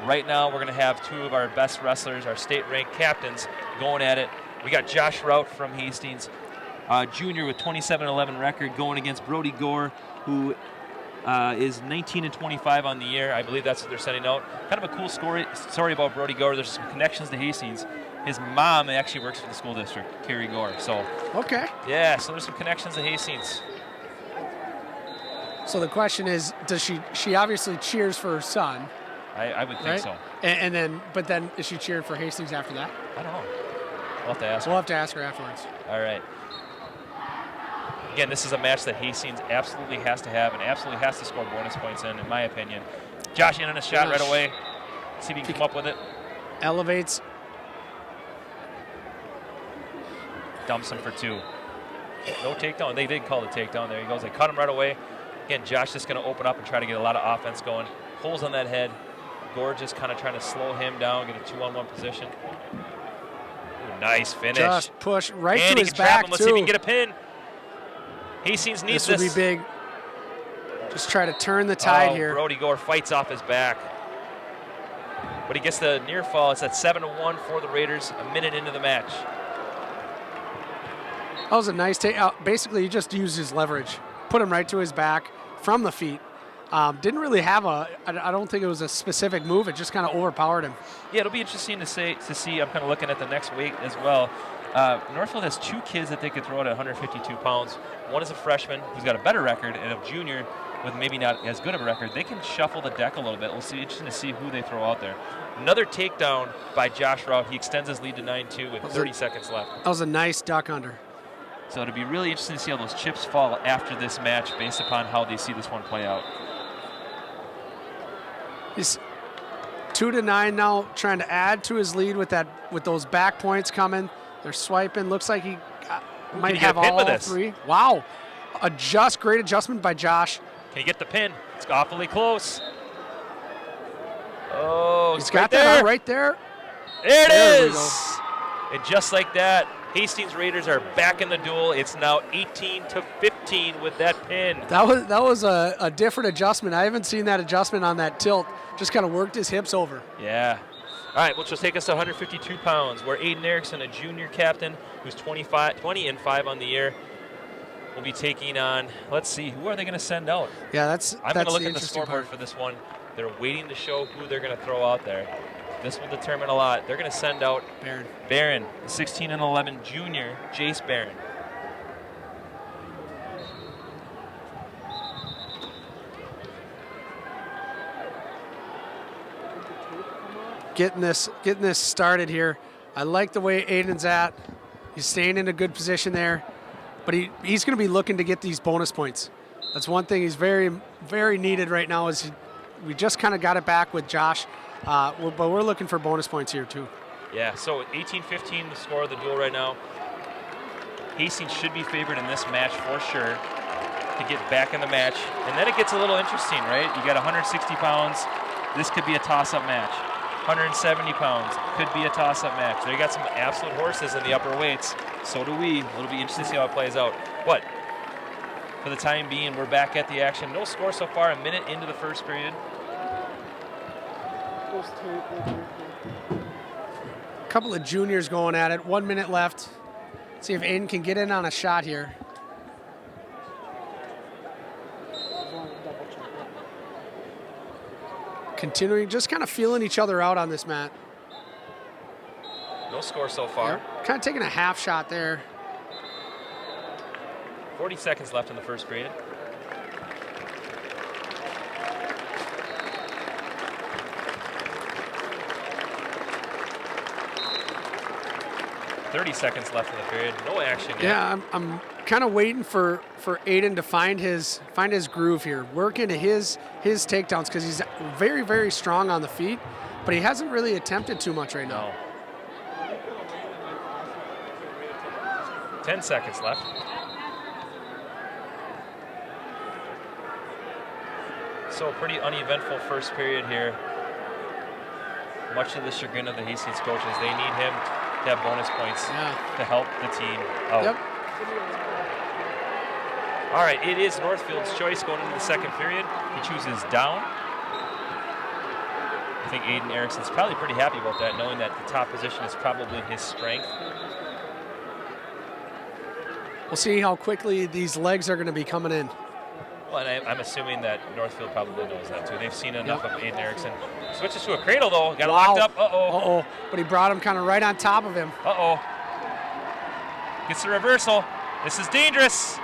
Right now, we're going to have 2 of our best wrestlers, our state-ranked captains, going at it. We got Josh Rout from Hastings, junior with 27-11 record, going against Brody Gore, who is 19-25 on the year. I believe that's what they're sending out. Kind of a cool story about Brody Gore. There's some connections to Hastings. His mom actually works for the school district, Carrie Gore. So okay. Yeah, so there's some connections to Hastings. So the question is, does she obviously cheers for her son? I would think so. But then is she cheering for Hastings after that? I don't know. We'll have to ask her. We'll have to ask her afterwards. All right. Again, this is a match that Hastings absolutely has to have and absolutely has to score bonus points in my opinion. Josh in on a shot right away. See if he can come up with it. Elevates. Dumps him for 2. No takedown. They did call the takedown. There he goes. They cut him right away. Again, Josh just going to open up and try to get a lot of offense going. Pulls on that head. Gore just kind of trying to slow him down, get a 2-on-1 position. Ooh, nice finish. Just push right and to he his can trap back, him. Let's see if he can get a pin. Hastings needs this. This would be big. Just try to turn the tide here. Brody Gore fights off his back. But he gets the near fall. It's at 7-1 for the Raiders, a minute into the match. That was a nice take. Basically, he just used his leverage. Put him right to his back from the feet. Didn't really have I don't think it was a specific move. It just kind of overpowered him. Yeah, it'll be interesting to see. I'm kind of looking at the next weight as well. Northfield has 2 kids that they could throw at 152 pounds. One is a freshman who's got a better record, and a junior with maybe not as good of a record. They can shuffle the deck a little bit. We'll see. Interesting to see who they throw out there. Another takedown by Josh Rout. He extends his lead to 9-2 with 30 seconds left. That was a nice duck under. So it'll be really interesting to see how those chips fall after this match based upon how they see this one play out. He's 2-9 now, trying to add to his lead with those back points coming. They're swiping. Looks like he might have all three. Wow. Great adjustment by Josh. Can he get the pin? It's awfully close. Oh, he's got that right there. There it is. And just like that, Hastings Raiders are back in the duel. It's now 18-15 with that pin. That was a different adjustment. I haven't seen that adjustment on that tilt. Just kind of worked his hips over. Yeah. All right, which will take us to 152 pounds, where Aiden Erickson, a junior captain who's 20-5 on the year, will be taking on, let's see, who are they going to send out? Yeah, I'm going to look at the scoreboard for this one. They're waiting to show who they're going to throw out there. This will determine a lot. They're going to send out Barron, the 16-11 junior, Jace Barron. Getting this started here. I like the way Aiden's at. He's staying in a good position there, but he's going to be looking to get these bonus points. That's one thing he's very, very needed right now. We just kind of got it back with Josh, but we're looking for bonus points here too. Yeah. So 18-15 the score of the duel right now. Hastings should be favored in this match for sure to get back in the match, and then it gets a little interesting, right? You got 160 pounds. This could be a toss-up match. 170 pounds, could be a toss-up match. They got some absolute horses in the upper weights. So do we. It'll be interesting to see how it plays out. But for the time being, we're back at the action. No score so far, a minute into the first period. A couple of juniors going at it. 1 minute left. See if Aiden can get in on a shot here. Continuing, just kind of feeling each other out on this mat. No score so far. Yep. Kind of taking a half shot there. 40 seconds left in the first period. .30 seconds left in the period. No action yet. Yeah, I'm kind of waiting for Aiden to find his groove here. Work into his takedowns because he's very, very strong on the feet, but he hasn't really attempted too much right now. No. 10 seconds left. So pretty uneventful first period here. Much to the chagrin of the Hastings coaches. They need him to have bonus points to help the team out. Yep. All right, it is Northfield's choice going into the second period. He chooses down. I think Aiden Erickson's probably pretty happy about that, knowing that the top position is probably his strength. We'll see how quickly these legs are going to be coming in. Well, and I'm assuming that Northfield probably knows that too. They've seen enough of Aiden Erickson. Switches to a cradle though. Got locked up. Uh-oh. But he brought him kind of right on top of him. Uh-oh. Gets the reversal. This is dangerous.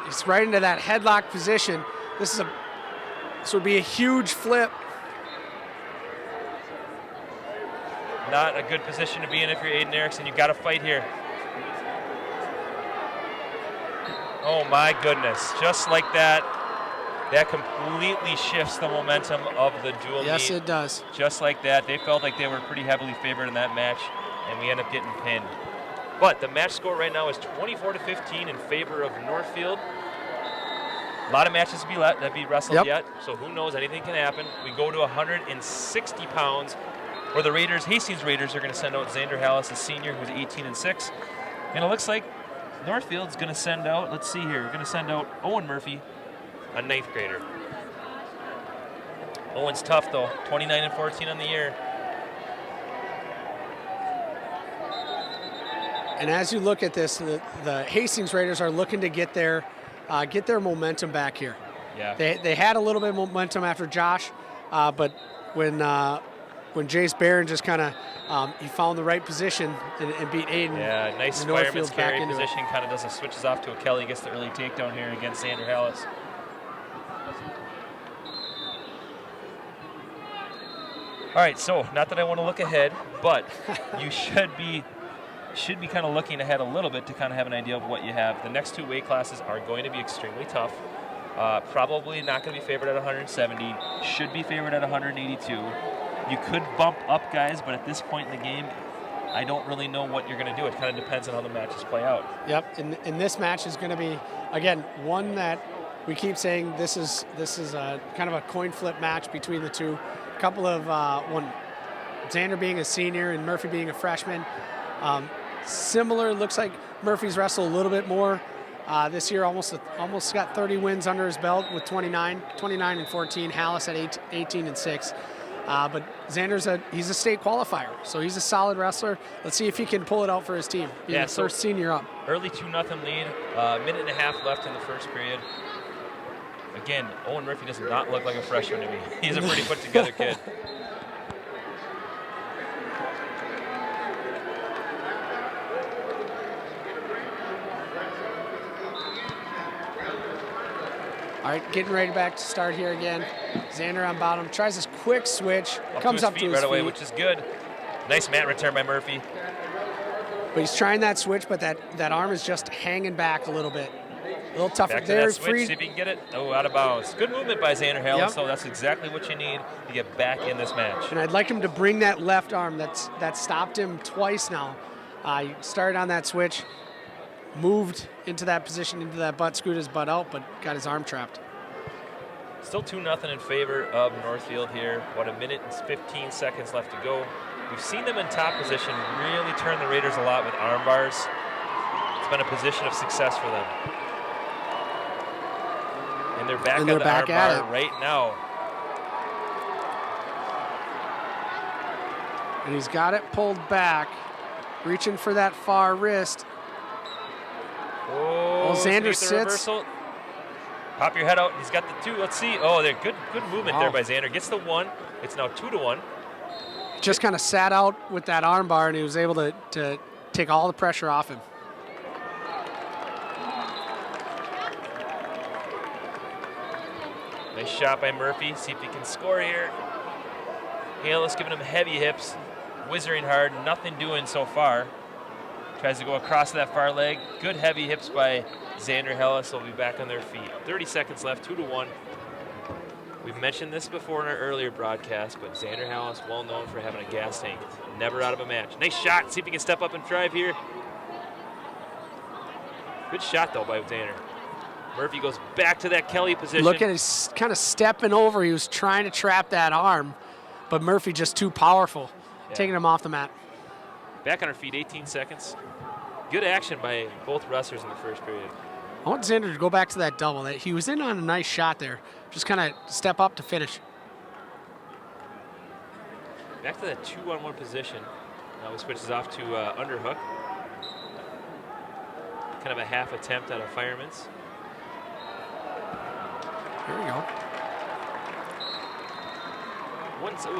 He's right into that headlock position. This would be a huge flip. Not a good position to be in if you're Aiden Erickson. You've got to fight here. Oh my goodness. Just like that. That completely shifts the momentum of the dual Yes, meet. it does. Just like that. They felt like they were pretty heavily favored in that match, and we end up getting pinned. But the match score right now is 24-15 in favor of Northfield. A lot of matches to be wrestled yet, so who knows, anything can happen. We go to 160 pounds, where the Hastings Raiders are going to send out Xander Hallis, a senior who's 18-6. And it looks like Northfield's going to send out, let's see here, we're going to send out Owen Murphy, a 9th grader. Owen's tough though, 29-14 on the year. And as you look at this, the Hastings Raiders are looking to get their momentum back here. Yeah. They had a little bit of momentum after Josh, but when Jace Barron just kind of he found the right position and beat Aiden. Yeah, nice fireman's carry position. Kind of does switches off to a Kelly, gets the early takedown here against Xander Hallis. All right, so not that I want to look ahead, but you should be kind of looking ahead a little bit to kind of have an idea of what you have. The next two weight classes are going to be extremely tough. Probably not going to be favored at 170. Should be favored at 182. You could bump up guys, but at this point in the game, I don't really know what you're going to do. It kind of depends on how the matches play out. Yep, and this match is going to be, again, one that we keep saying this is a kind of a coin flip match between the two. A couple of, one, Xander being a senior and Murphy being a freshman. Similar, looks like Murphy's wrestled a little bit more this year, almost got 30 wins under his belt with 29 and 14, Hallis at 18 and 6. But Xander's he's a state qualifier, so he's a solid wrestler. Let's see if he can pull it out for his team. Being the first senior up. Early 2-0 lead, minute and a half left in the first period. Again, Owen Murphy does not look like a freshman to me. He's a pretty put-together kid. All right, getting ready back to start here again. Xander on bottom, tries this quick switch, comes up to his right away, feet. which is good. Nice mat return by Murphy. But he's trying that switch, but that arm is just hanging back a little bit. A little tougher. Back to that switch, see if he can get it. Oh, out of bounds. Good movement by Xander Hallis, so that's exactly what you need to get back in this match. And I'd like him to bring that left arm that stopped him twice now. He started on that switch, moved into that position, into that butt, screwed his butt out, but got his arm trapped. Still 2-0 in favor of Northfield here. What, a minute and 15 seconds left to go. We've seen them in top position really turn the Raiders a lot with arm bars. It's been a position of success for them. And they're back on the arm bar right now. And he's got it pulled back, reaching for that far wrist. Oh, Xander sits. Reversal. Pop your head out. He's got the 2. Let's see. Oh, they're good movement there by Xander. Gets the 1. It's now 2-1. Just kind of sat out with that arm bar, and he was able to take all the pressure off him. Nice shot by Murphy. See if he can score here. Hallis giving him heavy hips. Whizzering hard. Nothing doing so far. Tries to go across that far leg. Good heavy hips by Xander Hallis. Will be back on their feet. 30 seconds left. 2-1. We've mentioned this before in our earlier broadcast, but Xander Hallis, well known for having a gas tank. Never out of a match. Nice shot. See if he can step up and drive here. Good shot, though, by Xander. Murphy goes back to that Kelly position. Look at his kind of stepping over. He was trying to trap that arm, but Murphy just too powerful, taking him off the mat. Back on our feet, 18 seconds. Good action by both wrestlers in the first period. I want Xander to go back to that double. He was in on a nice shot there. Just kind of step up to finish. Back to that 2-on-1 position. Now he switches off to underhook. Kind of a half attempt at a fireman's. Here we go.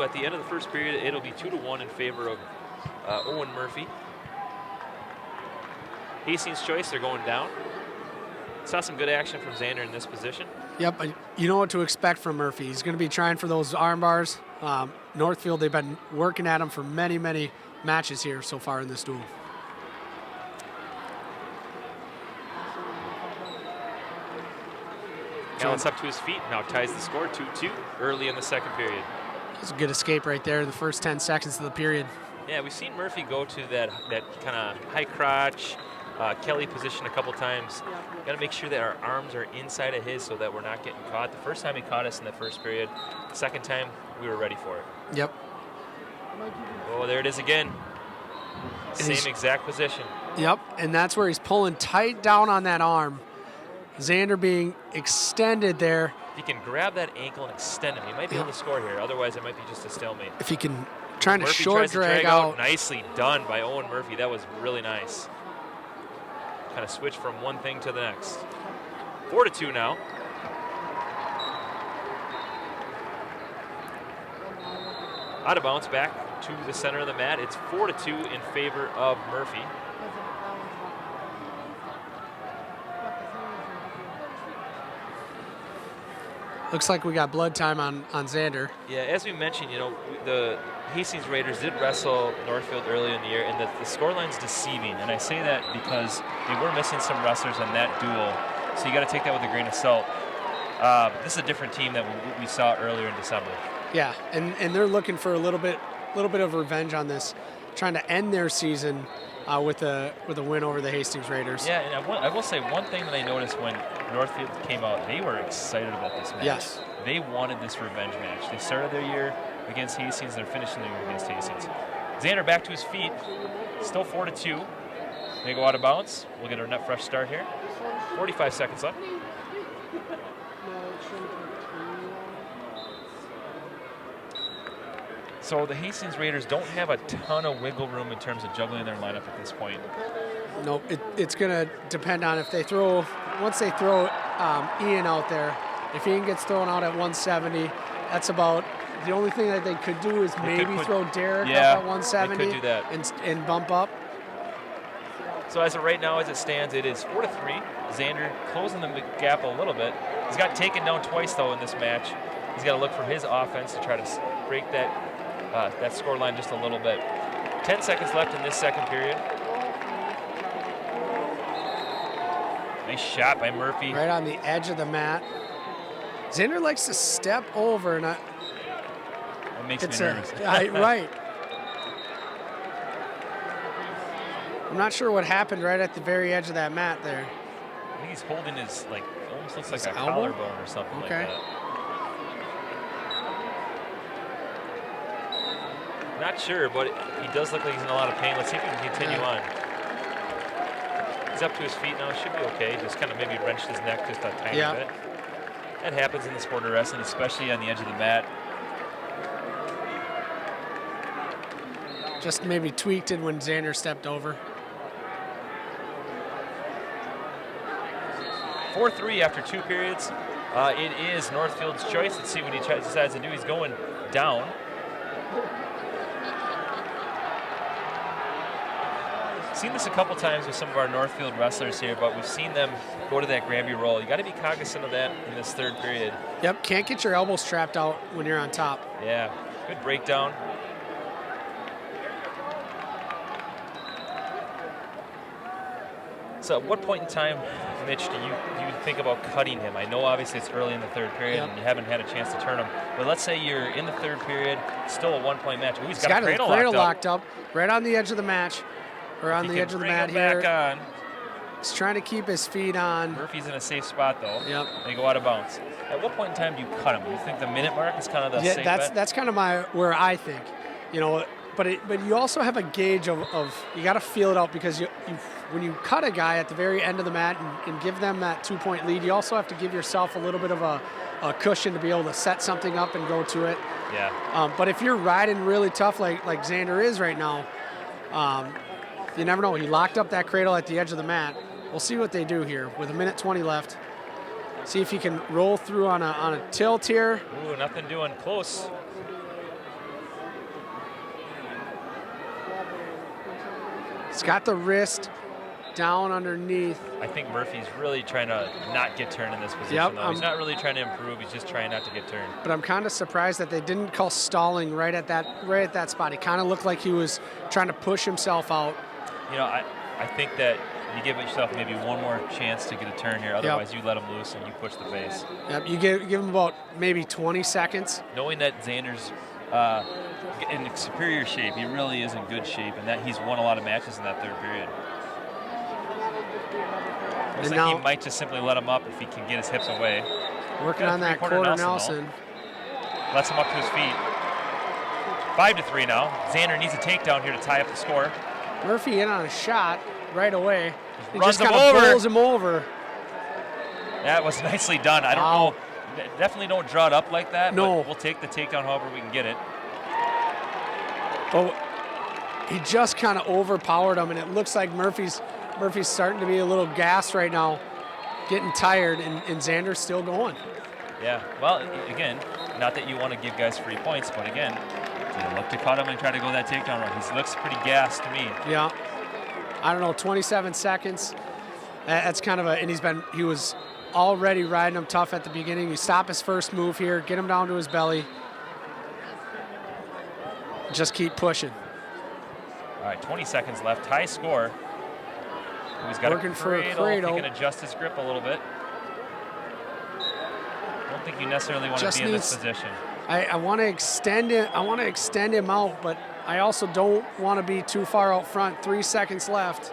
At the end of the first period, it'll be 2-1 in favor of Owen Murphy. Hastings choice, they're going down. Saw some good action from Xander in this position. Yep, you know what to expect from Murphy. He's going to be trying for those arm bars. Northfield, they've been working at him for many, many matches here so far in this duel. Hallis up to his feet, now ties the score 2-2 early in the second period. That's a good escape right there in the first 10 seconds of the period. Yeah, we've seen Murphy go to that kind of high crotch, Kelly position a couple times. Got to make sure that our arms are inside of his so that we're not getting caught. The first time he caught us in the first period. The second time, we were ready for it. Yep. Oh, there it is again. Same exact position. Yep, and that's where he's pulling tight down on that arm. Xander being extended there. If he can grab that ankle and extend him, he might be able to score here. Otherwise, it might be just a stalemate. If he can, trying to Murphy short drag out. Nicely done by Owen Murphy. That was really nice. Kind of switch from one thing to the next. 4-2 now. Out of bounds back to the center of the mat. It's 4-2 in favor of Murphy. Looks like we got blood time on Xander. Yeah, as we mentioned, the Hastings Raiders did wrestle Northfield early in the year, and the scoreline's deceiving. And I say that because they were missing some wrestlers in that duel, so you got to take that with a grain of salt. This is a different team that we saw earlier in December. Yeah, and they're looking for a little bit of revenge on this, trying to end their season with a win over the Hastings Raiders. Yeah, and I will say one thing that I noticed when Northfield came out, they were excited about this match. Yes. They wanted this revenge match. They started their year against Hastings, they're finishing their year against Hastings. Xander back to his feet, still 4-2. They go out of bounds. We'll get our net fresh start here. 45 seconds left. So the Hastings Raiders don't have a ton of wiggle room in terms of juggling their lineup at this point. Nope, it's going to depend on if they throw, once they throw Ian out there, if Ian gets thrown out at 170, that's about, the only thing that they could do is maybe throw Derek up at 170 they could do that. And bump up. So as of right now, as it stands, it is 4-3. Xander closing the gap a little bit. He's got taken down twice, though, in this match. He's got to look for his offense to try to break that score line just a little bit. 10 seconds left in this second period. Nice shot by Murphy. Right on the edge of the mat. Xander likes to step over, and That makes me nervous. Right. I'm not sure what happened right at the very edge of that mat there. I think he's holding his, like, almost looks His like a elbow? collarbone or something like Okay. that. Not sure, but he does look like he's in a lot of pain. Let's see if we can continue on. He's up to his feet now. Should be okay. Just kind of maybe wrenched his neck just a tiny bit. That happens in the sport of wrestling, especially on the edge of the mat. Just maybe tweaked it when Xander stepped over. 4-3 after 2 periods. It is Northfield's choice. Let's see what he decides to do. He's going down. Seen this a couple times with some of our Northfield wrestlers here, but we've seen them go to that Granby roll. You got to be cognizant of that in this third period. Yep, can't get your elbows strapped out when you're on top. Yeah, good breakdown. So at what point in time, Mitch, do you think about cutting him? I know obviously it's early in the third period and you haven't had a chance to turn him, but let's say you're in the third period, still a 1-point match. Ooh, he's got a cradle locked up right on the edge of the match. Or on the edge of the mat here. Back on. He's trying to keep his feet on. Murphy's in a safe spot though. Yep. They go out of bounds. At what point in time do you cut him? Do you think the minute mark is kind of the safe bet? That's kind of where I think, but you also have a gauge of you got to feel it out, because you when you cut a guy at the very end of the mat and give them that 2-point lead, you also have to give yourself a little bit of a cushion to be able to set something up and go to it. Yeah. But if you're riding really tough like Xander is right now, you never know. He locked up that cradle at the edge of the mat. We'll see what they do here with 1:20 left. See if he can roll through on a tilt here. Ooh, nothing doing. Close. He's got the wrist down underneath. I think Murphy's really trying to not get turned in this position, though. He's not really trying to improve. He's just trying not to get turned. But I'm kind of surprised that they didn't call stalling right at that spot. He kind of looked like he was trying to push himself out. I think that you give yourself maybe one more chance to get a turn here. Otherwise, you let him loose and you push the face. Yep, you give him about maybe 20 seconds. Knowing that Xander's in superior shape, he really is in good shape, and that he's won a lot of matches in that third period. Looks like he might just simply let him up if he can get his hips away. Working on that quarter Nelson. Lets him up to his feet. 5-3 now. Xander needs a takedown here to tie up the score. Murphy in on a shot right away. He runs just him kind of over. bowls him over. That was nicely done. I don't know. Definitely don't draw it up like that. No. But we'll take the takedown however we can get it. Oh, he just kind of overpowered him, and it looks like Murphy's starting to be a little gassed right now, getting tired, and Xander's still going. Yeah. Well, again, not that you want to give guys free points, but again, you look to cut him and try to go that takedown run. He looks pretty gassed to me. Yeah. I don't know, 27 seconds. That's kind of and he was already riding him tough at the beginning. You stop his first move here, get him down to his belly. Just keep pushing. All right, 20 seconds left. Tie score. He's got Working a for a cradle. cradle. He can adjust his grip a little bit. Don't think you necessarily want to be in this position. I want to extend it. I want to extend him out, but I also don't want to be too far out front. 3 seconds left.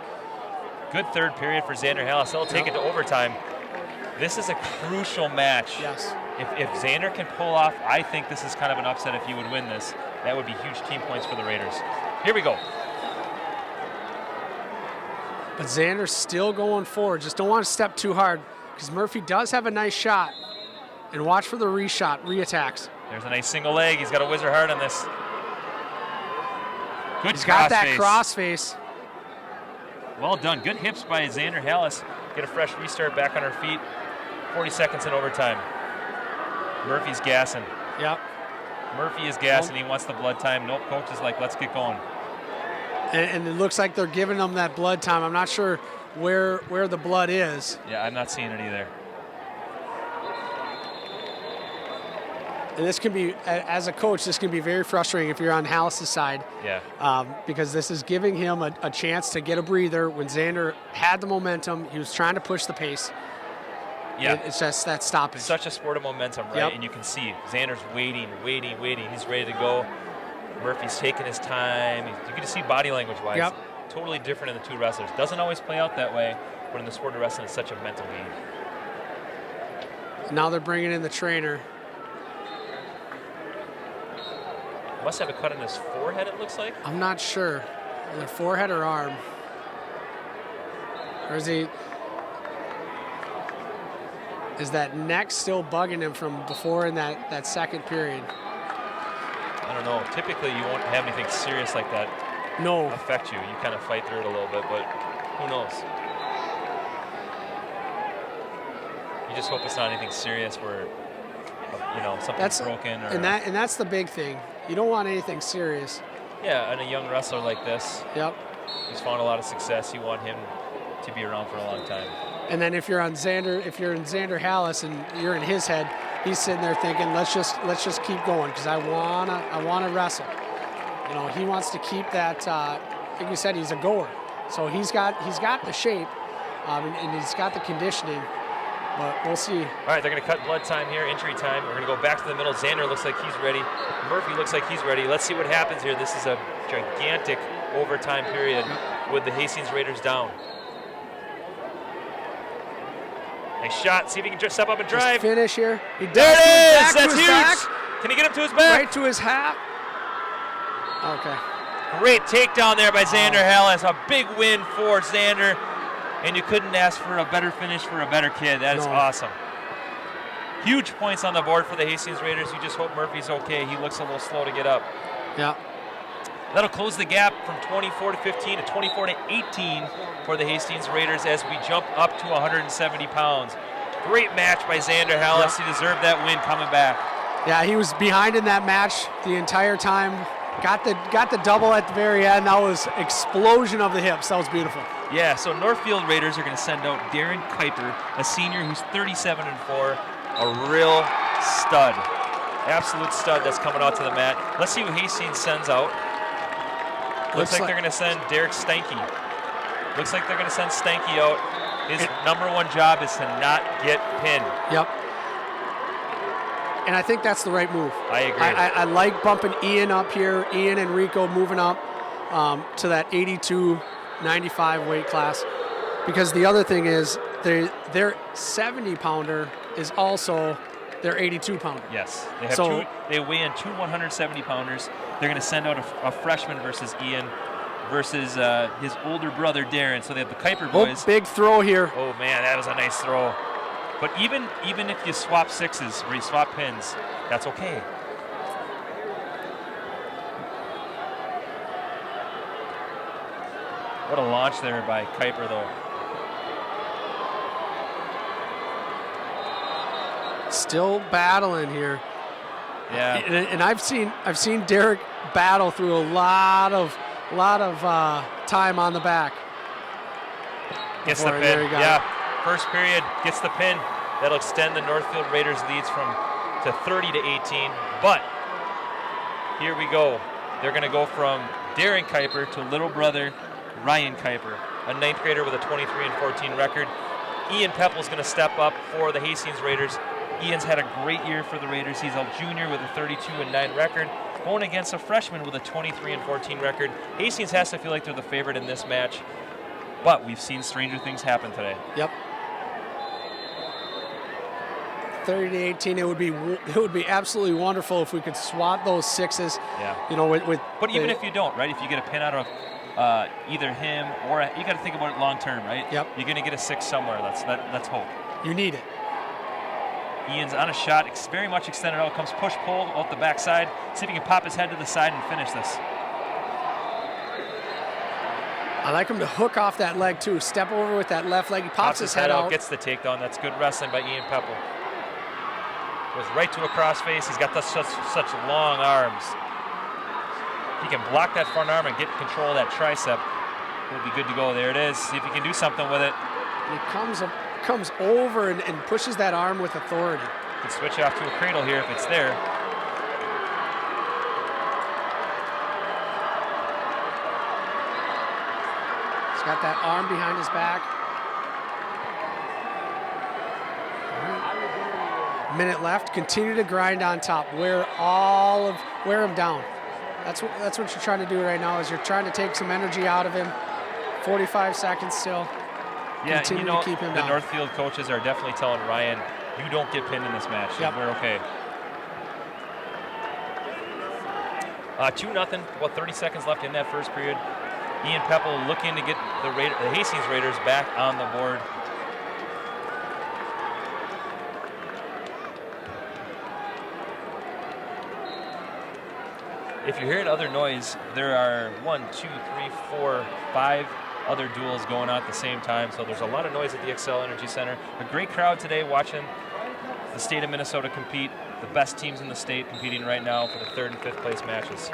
Good third period for Xander Hallis. They'll take it to overtime. This is a crucial match. Yes. If Xander can pull off, I think this is kind of an upset if he would win this. That would be huge team points for the Raiders. Here we go. But Xander's still going forward. Just don't want to step too hard because Murphy does have a nice shot. And watch for the re-attacks. There's a nice single leg. He's got a whizzer hard on this. Good He's got that cross face. Well done. Good hips by Xander Hallis. Get a fresh restart back on her feet. 40 seconds in overtime. Murphy's gassing. Yep. Murphy is gassing. He wants the blood time. Nope. Coach is like, let's get going. And it looks like they're giving them that blood time. I'm not sure where the blood is. Yeah, I'm not seeing it either. And this can be, as a coach, this can be very frustrating if you're on Hallis' side. Yeah. Because this is giving him a chance to get a breather. When Xander had the momentum, he was trying to push the pace. Yeah. It's just that stoppage. Such a sport of momentum, right? Yep. And you can see Xander's waiting. He's ready to go. Murphy's taking his time. You can just see body language-wise. Yep. Totally different in the two wrestlers. Doesn't always play out that way, but in the sport of wrestling, it's such a mental game. Now they're bringing in the trainer. Must have a cut on his forehead, it looks like. I'm not sure. Either forehead or arm. Or is that neck still bugging him from before in that second period? I don't know. Typically, you won't have anything serious like that affect you. You kind of fight through it a little bit, but who knows? You just hope it's not anything serious where, something's broken. Or, and that's the big thing. You don't want anything serious. Yeah, and a young wrestler like this. Yep. He's found a lot of success. You want him to be around for a long time. And then if you're in Xander Hallis and you're in his head, he's sitting there thinking, let's just keep going because I wanna wrestle. He wants to keep that. Like you said, he's a goer, so he's got the shape, and he's got the conditioning. But we'll see. All right, they're going to cut blood time here, injury time. We're going to go back to the middle. Xander looks like he's ready. Murphy looks like he's ready. Let's see what happens here. This is a gigantic overtime period with the Hastings Raiders down. Nice shot. See if he can just step up and drive. Just finish here. There it is. That's huge. Back. Can he get him to his back? Right to his hat. Okay. Great takedown there by Xander Hallis. A big win for Xander. And you couldn't ask for a better finish for a better kid. That is awesome. Huge points on the board for the Hastings Raiders. You just hope Murphy's okay. He looks a little slow to get up. Yeah. That'll close the gap from 24 to 15 to 24 to 18 for the Hastings Raiders as we jump up to 170 pounds. Great match by Xander Hallis. He deserved that win coming back. Yeah, he was behind in that match the entire time. Got the double at the very end. That was explosion of the hips. That was beautiful. Yeah, so Northfield Raiders are going to send out Darren Kuiper, a senior who's 37-4, a real stud. Absolute stud that's coming out to the mat. Let's see who Hastings sends out. Looks like they're going to send Derek Stanky. Looks like they're going to send Stanky out. His number one job is to not get pinned. Yep. And I think that's the right move. I agree. I like bumping Ian up here. Ian and Rico moving up to that 82-95 weight class. Because the other thing is their 70-pounder is also their 82-pounder. Yes. They weigh in two 170-pounders. They're going to send out a freshman versus Ian versus his older brother, Darren. So they have the Kuiper boys. Oh, big throw here. Oh, man, that was a nice throw. But even if you swap sixes or you swap pins, that's okay. What a launch there by Kuiper, though. Still battling here. Yeah. And I've seen Derek battle through a lot of time on the back. Gets the pin. Yeah. First period gets the pin. That'll extend the Northfield Raiders leads to 30 to 18. But here we go. They're going to go from Darren Kuiper to little brother Ryan Kuiper, a ninth grader with a 23-14 record. Ian Peppel is going to step up for the Hastings Raiders. Ian's had a great year for the Raiders. He's a junior with a 32-9 record, going against a freshman with a 23-14 record. Hastings has to feel like they're the favorite in this match, but we've seen stranger things happen today. Yep. 30-18. It would be absolutely wonderful if we could swat those sixes. Yeah. You know, with but even if you don't, right? If you get a pin out of either him or you got to think about it long term, right? Yep. You're going to get a 6 somewhere. Let's hope. You need it. Ian's on a shot, very much extended out. Comes push-pull out the backside. See if he can pop his head to the side and finish this. I like him to hook off that leg too. Step over with that left leg. He pops his head out. Gets the takedown. That's good wrestling by Ian Peppel. Goes right to a crossface. He's got such long arms. He can block that front arm and get control of that tricep. He'll be good to go. There it is. See if he can do something with it. He comes over and pushes that arm with authority. Can switch off to a cradle here if it's there. He's got that arm behind his back. Minute left. Continue to grind on top. Wear him down. That's what you're trying to do right now. Is you're trying to take some energy out of him. 45 seconds still. Yeah, Continue to keep him the down. Northfield coaches are definitely telling Ryan, you don't get pinned in this match. Yep. We're okay. 2-0, about 30 seconds left in that first period. Ian Peppel looking to get the Hastings Raiders back on the board. If you're hearing other noise, there are 5 other duels going on at the same time, so there's a lot of noise at the Xcel Energy Center. A great crowd today watching the state of Minnesota compete. The best teams in the state competing right now for the 3rd and 5th place matches.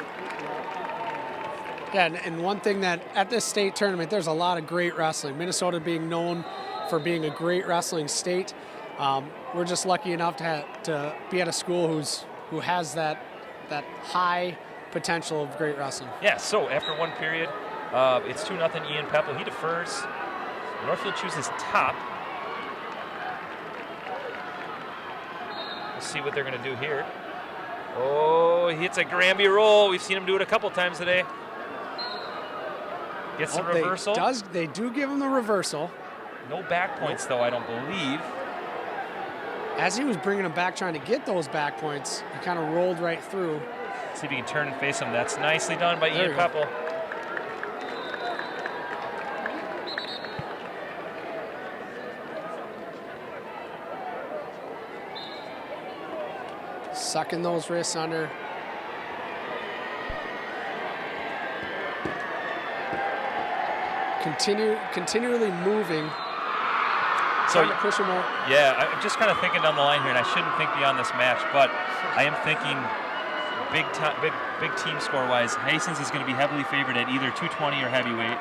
Yeah, and one thing that at this state tournament, there's a lot of great wrestling. Minnesota being known for being a great wrestling state. We're just lucky enough to be at a school who has that high potential of great wrestling. Yeah, so after one period, it's 2-0 Ian Peppel. He defers. Northfield chooses top. We'll see what they're going to do here. Oh, he hits a Granby roll. We've seen him do it a couple times today. Gets the reversal. They do give him the reversal. No back points, though, I don't believe. As he was bringing him back, trying to get those back points, he kind of rolled right through. See if he can turn and face him. That's nicely done by Ian Peppel. Sucking those wrists under. Continually moving. So trying to push him out. Yeah, I'm just kind of thinking down the line here, and I shouldn't think beyond this match, but I am thinking big team score-wise. Hastings is going to be heavily favored at either 220 or heavyweight.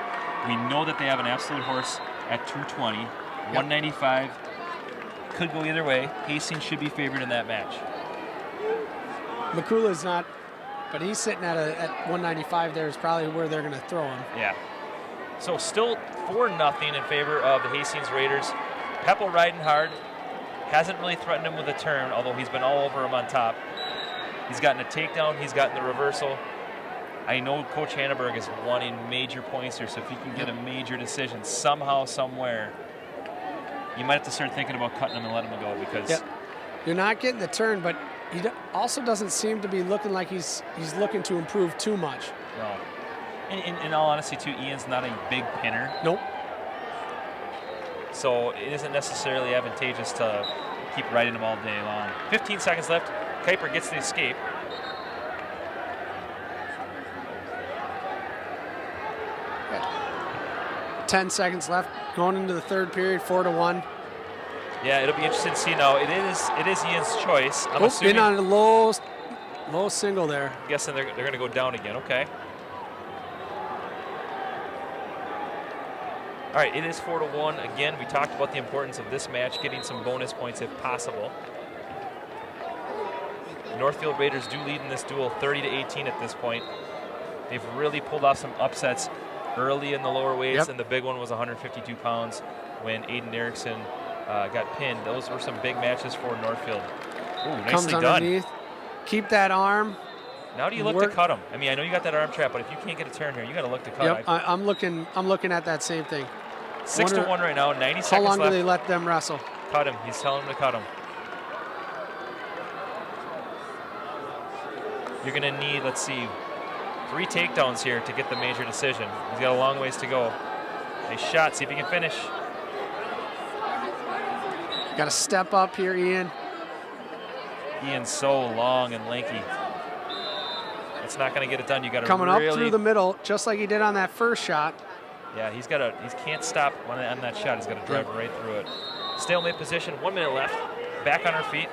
We know that they have an absolute horse at 220. Yep. 195 could go either way. Hastings should be favored in that match. McCullough's not, but he's sitting at 195 there is probably where they're going to throw him. Yeah. So still 4-0 in favor of the Hastings Raiders. Peppel riding hard. Hasn't really threatened him with a turn, although he's been all over him on top. He's gotten a takedown. He's gotten the reversal. I know Coach Hanneberg is wanting major points here, so if he can get a major decision somehow, somewhere, you might have to start thinking about cutting him and letting him go because... You're not getting the turn, but he also doesn't seem to be looking like he's looking to improve too much. No. In all honesty, too, Ian's not a big pinner. Nope. So it isn't necessarily advantageous to keep riding him all day long. 15 seconds left. Kuiper gets the escape. Yeah. 10 seconds left. Going into the third period, 4-1. Yeah, it'll be interesting to see now. It is Ian's choice. I'm assuming. In on a low single there. I'm guessing they're going to go down again. Okay. All right, it is 4-1. Again, we talked about the importance of this match, getting some bonus points if possible. Northfield Raiders do lead in this duel 30-18 at this point. They've really pulled off some upsets early in the lower weights, and the big one was 152 pounds when Aiden Erickson got pinned. Those were some big matches for Northfield. Ooh, Comes nicely done. underneath. Keep that arm. Now do you look to cut him? I mean, I know you got that arm trap, but if you can't get a turn here, you got to look to cut. Yep, I'm looking at that same thing. 6-1 right now, 90 seconds left. How long do they let them wrestle? Cut him. He's telling him to cut him. You're going to need, let's see, 3 takedowns here to get the major decision. He's got a long ways to go. Nice shot. See if he can finish. Got to step up here, Ian. Ian's so long and lanky. It's not going to get it done. You got to coming up through the middle, just like he did on that first shot. Yeah, he can't stop on that shot. He's got to drive right through it. Stalemate position. 1 minute left. Back on her feet.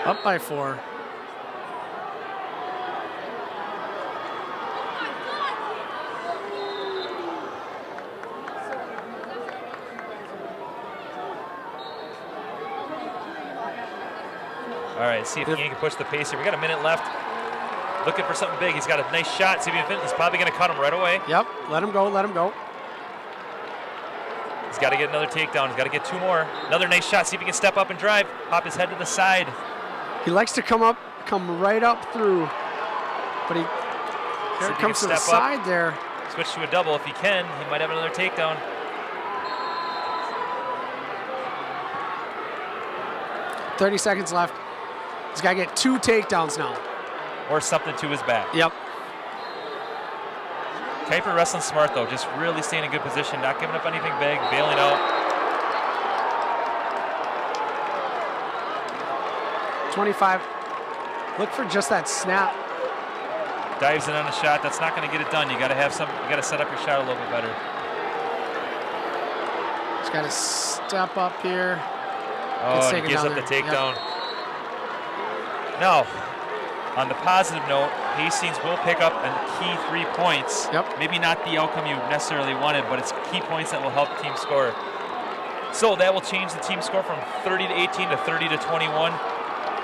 Up by 4. All right, see if Ian can push the pace here. We got a minute left. Looking for something big. He's got a nice shot. See if he can finish. He's probably going to cut him right away. Yep, let him go, let him go. He's got to get another takedown. He's got to get 2 more. Another nice shot. See if he can step up and drive. Pop his head to the side. He likes to come right up through, but he comes to the side there. Switch to a double if he can. He might have another takedown. 30 seconds left. He's got to get 2 takedowns now. Or something to his back. Yep. Kuiper wrestling smart, though. Just really staying in good position, not giving up anything big, bailing out. 25. Look for just that snap. Dives in on a shot. That's not going to get it done. You got to set up your shot a little bit better. He's got to step up here. Oh, and he gives up the takedown. Yep. Now, on the positive note, Hastings will pick up a key 3 points. Yep. Maybe not the outcome you necessarily wanted, but it's key points that will help the team score. So that will change the team score from 30 to 18 to 30 to 21.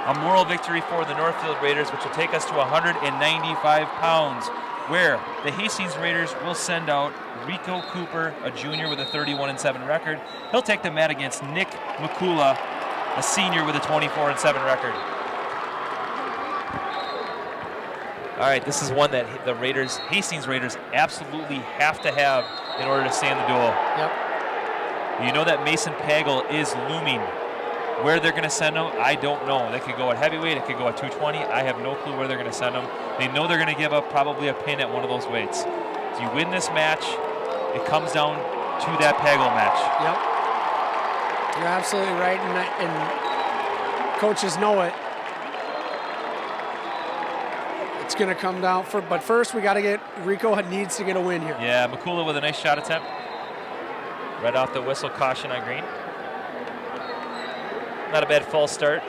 A moral victory for the Northfield Raiders, which will take us to 195 pounds, where the Hastings Raiders will send out Rico Kuiper, a junior with a 31-7 record. He'll take the mat against Nick Makula, a senior with a 24-7 record. All right, this is one that the Hastings Raiders absolutely have to have in order to stay in the duel. Yep. You know that Mason Pagel is looming. Where they're going to send him, I don't know. They could go at heavyweight, it could go at 220. I have no clue where they're going to send him. They know they're going to give up probably a pin at one of those weights. If you win this match, it comes down to that Pagel match. Yep. You're absolutely right, and coaches know it. It's going to come down but first we got to Rico needs to get a win here. Yeah, Makula with a nice shot attempt. Right off the whistle, caution on green. Not a bad false start.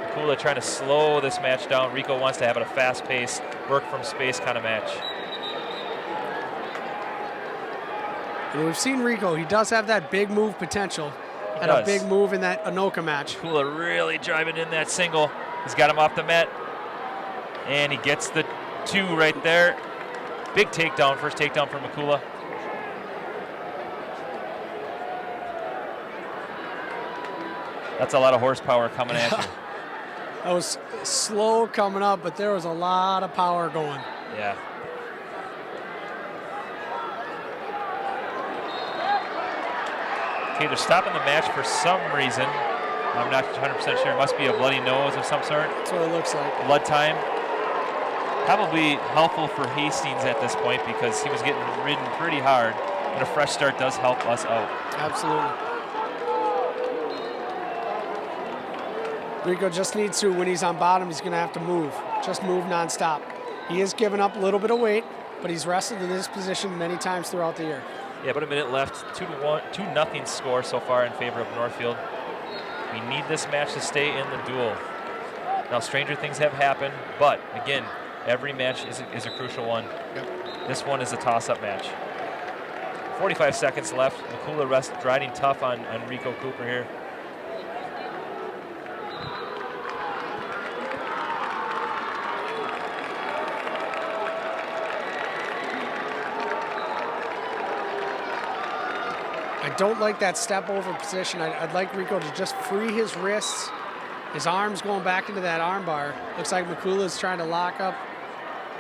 Makula trying to slow this match down. Rico wants to have it a fast pace, work from space kind of match. And we've seen Rico. He does have that big move potential. A big move in that Anoka match. Makula really driving in that single. He's got him off the mat. And he gets the 2 right there. Big takedown, first takedown for Makula. That's a lot of horsepower coming at you. That was slow coming up, but there was a lot of power going. Yeah. Okay, they're stopping the match for some reason. I'm not 100% sure. It must be a bloody nose of some sort. That's what it looks like. Blood time. Probably helpful for Hastings at this point because he was getting ridden pretty hard. And a fresh start does help us out. Absolutely. Rico just needs to, when he's on bottom, he's going to have to move. Just move nonstop. He is giving up a little bit of weight, but he's wrestled in this position many times throughout the year. Yeah, but a minute left. 2-0 score so far in favor of Northfield. We need this match to stay in the duel. Now, stranger things have happened, but again, every match is a crucial one. Yep. This one is a toss-up match. 45 seconds left. Makula riding tough on Rico Kuiper here. I don't like that step over position. I'd like Rico to just free his wrists. His arm's going back into that arm bar. Looks like Mikula's trying to lock up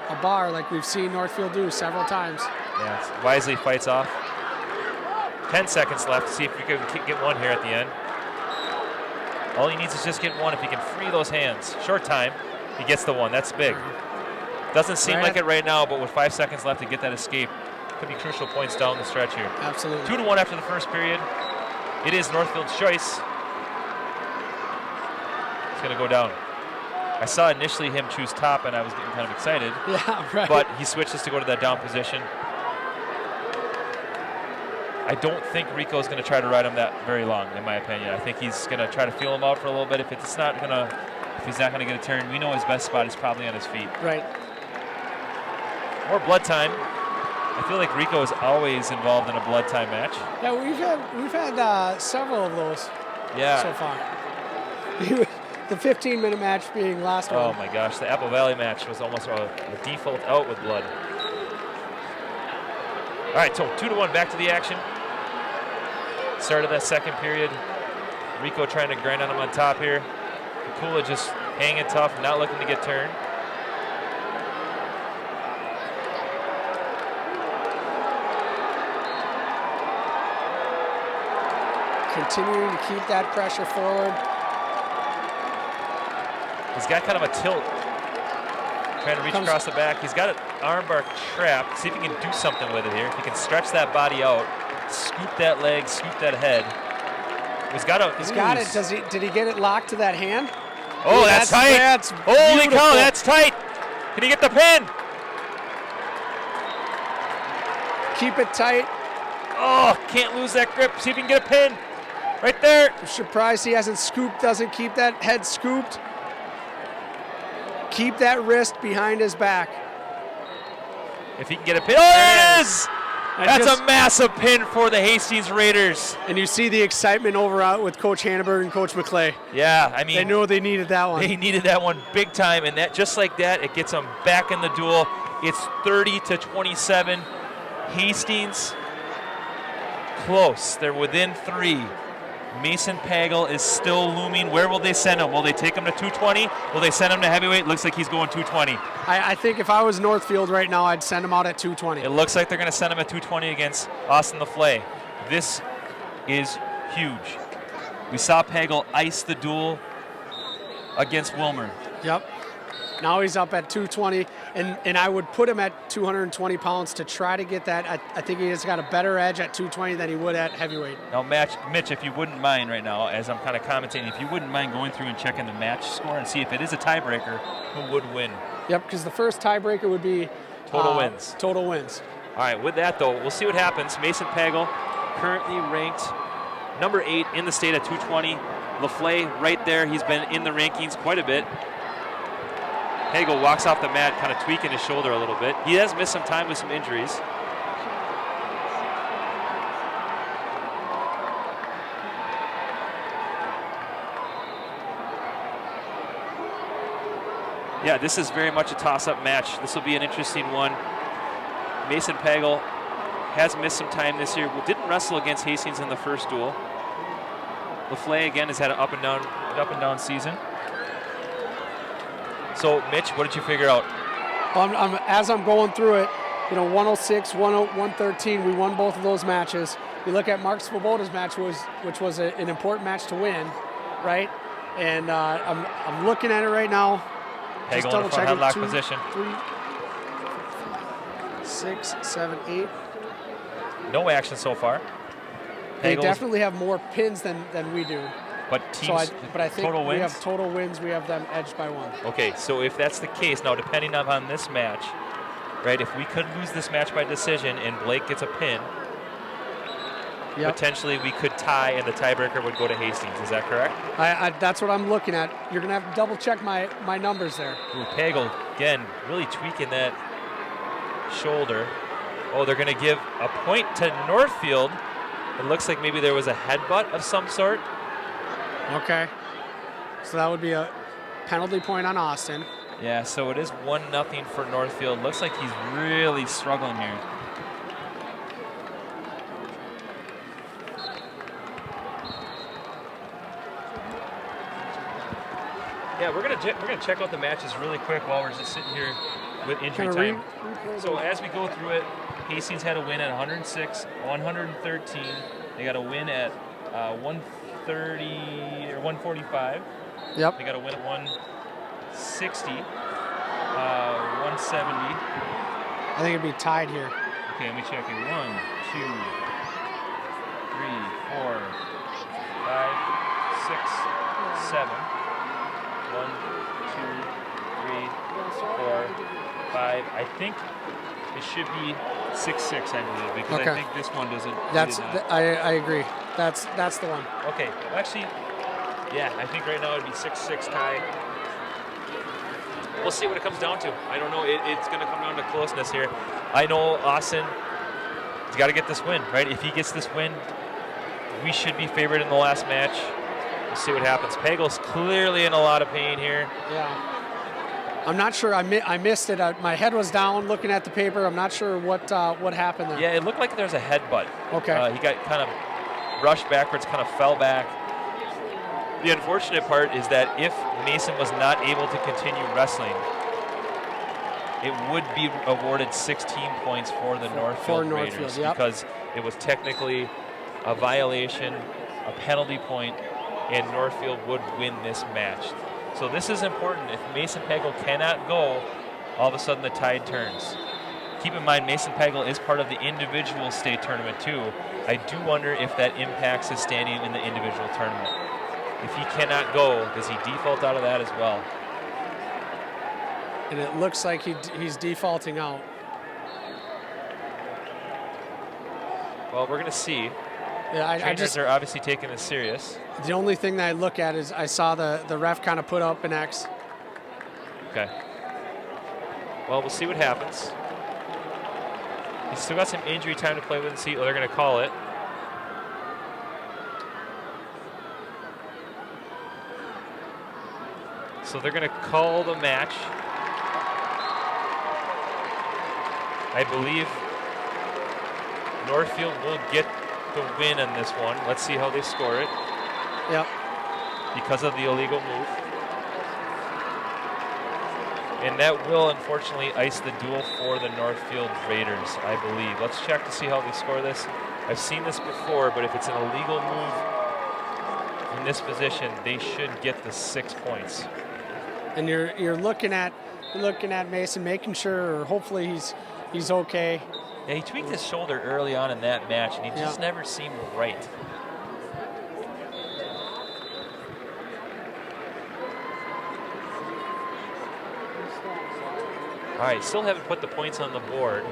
a bar like we've seen Northfield do several times. Yeah, wisely fights off. 10 seconds left. See if we can get one here at the end. All he needs is just get one. If he can free those hands, short time, he gets the one. That's big. Doesn't seem like it right now, but with 5 seconds left to get that escape, could be crucial points down the stretch here. Absolutely. 2-1 after the first period. It is Northfield's choice. It's going to go down. I saw initially him choose top, and I was getting kind of excited. Yeah, right. But he switches to go to that down position. I don't think Rico's going to try to ride him that very long, in my opinion. I think he's going to try to feel him out for a little bit. If he's not going to get a turn, we know his best spot is probably on his feet. Right. More blood time. I feel like Rico is always involved in a blood time match. Yeah, we've had several of those. Yeah. So far. The 15-minute match being last one. Oh my gosh, the Apple Valley match was almost a default out with blood. All right, so 2-1 back to the action. Start of that second period. Rico trying to grind on him on top here. Mikula just hanging tough, not looking to get turned. Continuing to keep that pressure forward. He's got kind of a tilt. Trying to reach across the back. He's got an armbar trapped. See if he can do something with it here. If he can stretch that body out, scoop that leg, scoop that head. He's got it. Did he get it locked to that hand? Oh, that's tight. That's holy beautiful. cow, that's tight. Can he get the pin? Keep it tight. Oh, can't lose that grip. See if he can get a pin. Right there. I'm surprised he hasn't scooped, doesn't keep that head scooped. Keep that wrist behind his back. If he can get a pin. Oh, there it is! That's a massive pin for the Hastings Raiders. And you see the excitement over out with Coach Hanneberg and Coach McClay. Yeah, I mean, they knew they needed that one. They needed that one big time, and that just like that, it gets them back in the duel. It's 30-27. Hastings close. They're within 3. Mason Pagel is still looming. Where will they send him? Will they take him to 220? Will they send him to heavyweight? Looks like he's going 220. I think if I was Northfield right now, I'd send him out at 220. It looks like they're going to send him at 220 against Austin LaFlay. This is huge. We saw Pagel ice the duel against Wilmer. Yep. Now he's up at 220, and I would put him at 220 pounds to try to get that. I think he has got a better edge at 220 than he would at heavyweight. Now, Mitch, if you wouldn't mind right now, as I'm kind of commentating, if you wouldn't mind going through and checking the match score and see if it is a tiebreaker, who would win? Yep, because the first tiebreaker would be total wins. Total wins. All right, with that, though, we'll see what happens. Mason Pagel, currently ranked number 8 in the state at 220. LaFlay right there. He's been in the rankings quite a bit. Pagel walks off the mat, kind of tweaking his shoulder a little bit. He has missed some time with some injuries. Yeah, this is very much a toss-up match. This will be an interesting one. Mason Pagel has missed some time this year. Didn't wrestle against Hastings in the first duel. LaFlay again has had an up and down season. So, Mitch, what did you figure out? As I'm going through it, 106, 113, we won both of those matches. You look at Mark Sloboda's match, which was an important match to win, right? And I'm looking at it right now. Pagel in the front headlock position. 3, 6, 7, 8. No action so far. They definitely have more pins than we do. But teams, but I think total wins? We have total wins. We have them edged by 1. Okay, so if that's the case, now depending on this match, right, if we could lose this match by decision and Blake gets a pin, potentially we could tie and the tiebreaker would go to Hastings. Is that correct? That's what I'm looking at. You're going to have to double check my numbers there. Ooh, Pagel, again, really tweaking that shoulder. Oh, they're going to give a point to Northfield. It looks like maybe there was a headbutt of some sort. Okay. So that would be a penalty point on Austin. Yeah, so it is 1-0 for Northfield. Looks like he's really struggling here. Yeah, we're gonna check out the matches really quick while we're just sitting here with injury time. So as we go through it, Hastings had a win at 106, 113. They got a win at 130 or 145. Yep. They got a win at 160, 170. I think it'd be tied here. Okay, let me check it. 1, 2, 3, 4, 5, 6, 7. 1, 2, 3, 4, 5. I think it should be 6-6, I believe, because Okay. I think this one doesn't. I agree. That's the one. Okay, actually, yeah, I think right now it'd be 6-6 tie. We'll see what it comes down to. I don't know. It's going to come down to closeness here. I know Austin has got to get this win, right? If he gets this win, we should be favored in the last match. We'll see what happens. Pagels clearly in a lot of pain here. Yeah. I'm not sure. I missed it. My head was down looking at the paper. I'm not sure what happened there. Yeah, it looked like there's a headbutt. Okay. He got kind of rushed backwards, kind of fell back. The unfortunate part is that if Mason was not able to continue wrestling, it would be awarded 16 points for the Northfield Raiders, yep. because it was technically a violation, a penalty point, and Northfield would win this match. So this is important. If Mason Pagel cannot go, all of a sudden the tide turns. Keep in mind, Mason Pagel is part of the individual state tournament too. I do wonder if that impacts his standing in the individual tournament. If he cannot go, does he default out of that as well? And it looks like he's defaulting out. Well, we're going to see. Yeah, Trainers are obviously taking this serious. The only thing that I look at is I saw the ref kind of put up an X. Okay. Well, we'll see what happens. He's still got some injury time to play with and see what they're going to call it. So they're going to call the match. I believe Northfield will get the win on this one. Let's see how they score it. Yep. Because of the illegal move. And that will unfortunately ice the duel for the Northfield Raiders, I believe. Let's check to see how they score this. I've seen this before, but if it's an illegal move in this position, they should get the 6 points. And you're looking at Mason, making sure, or hopefully he's okay. Yeah, he tweaked his shoulder early on in that match, and he just never seemed right. All right, still haven't put the points on the board.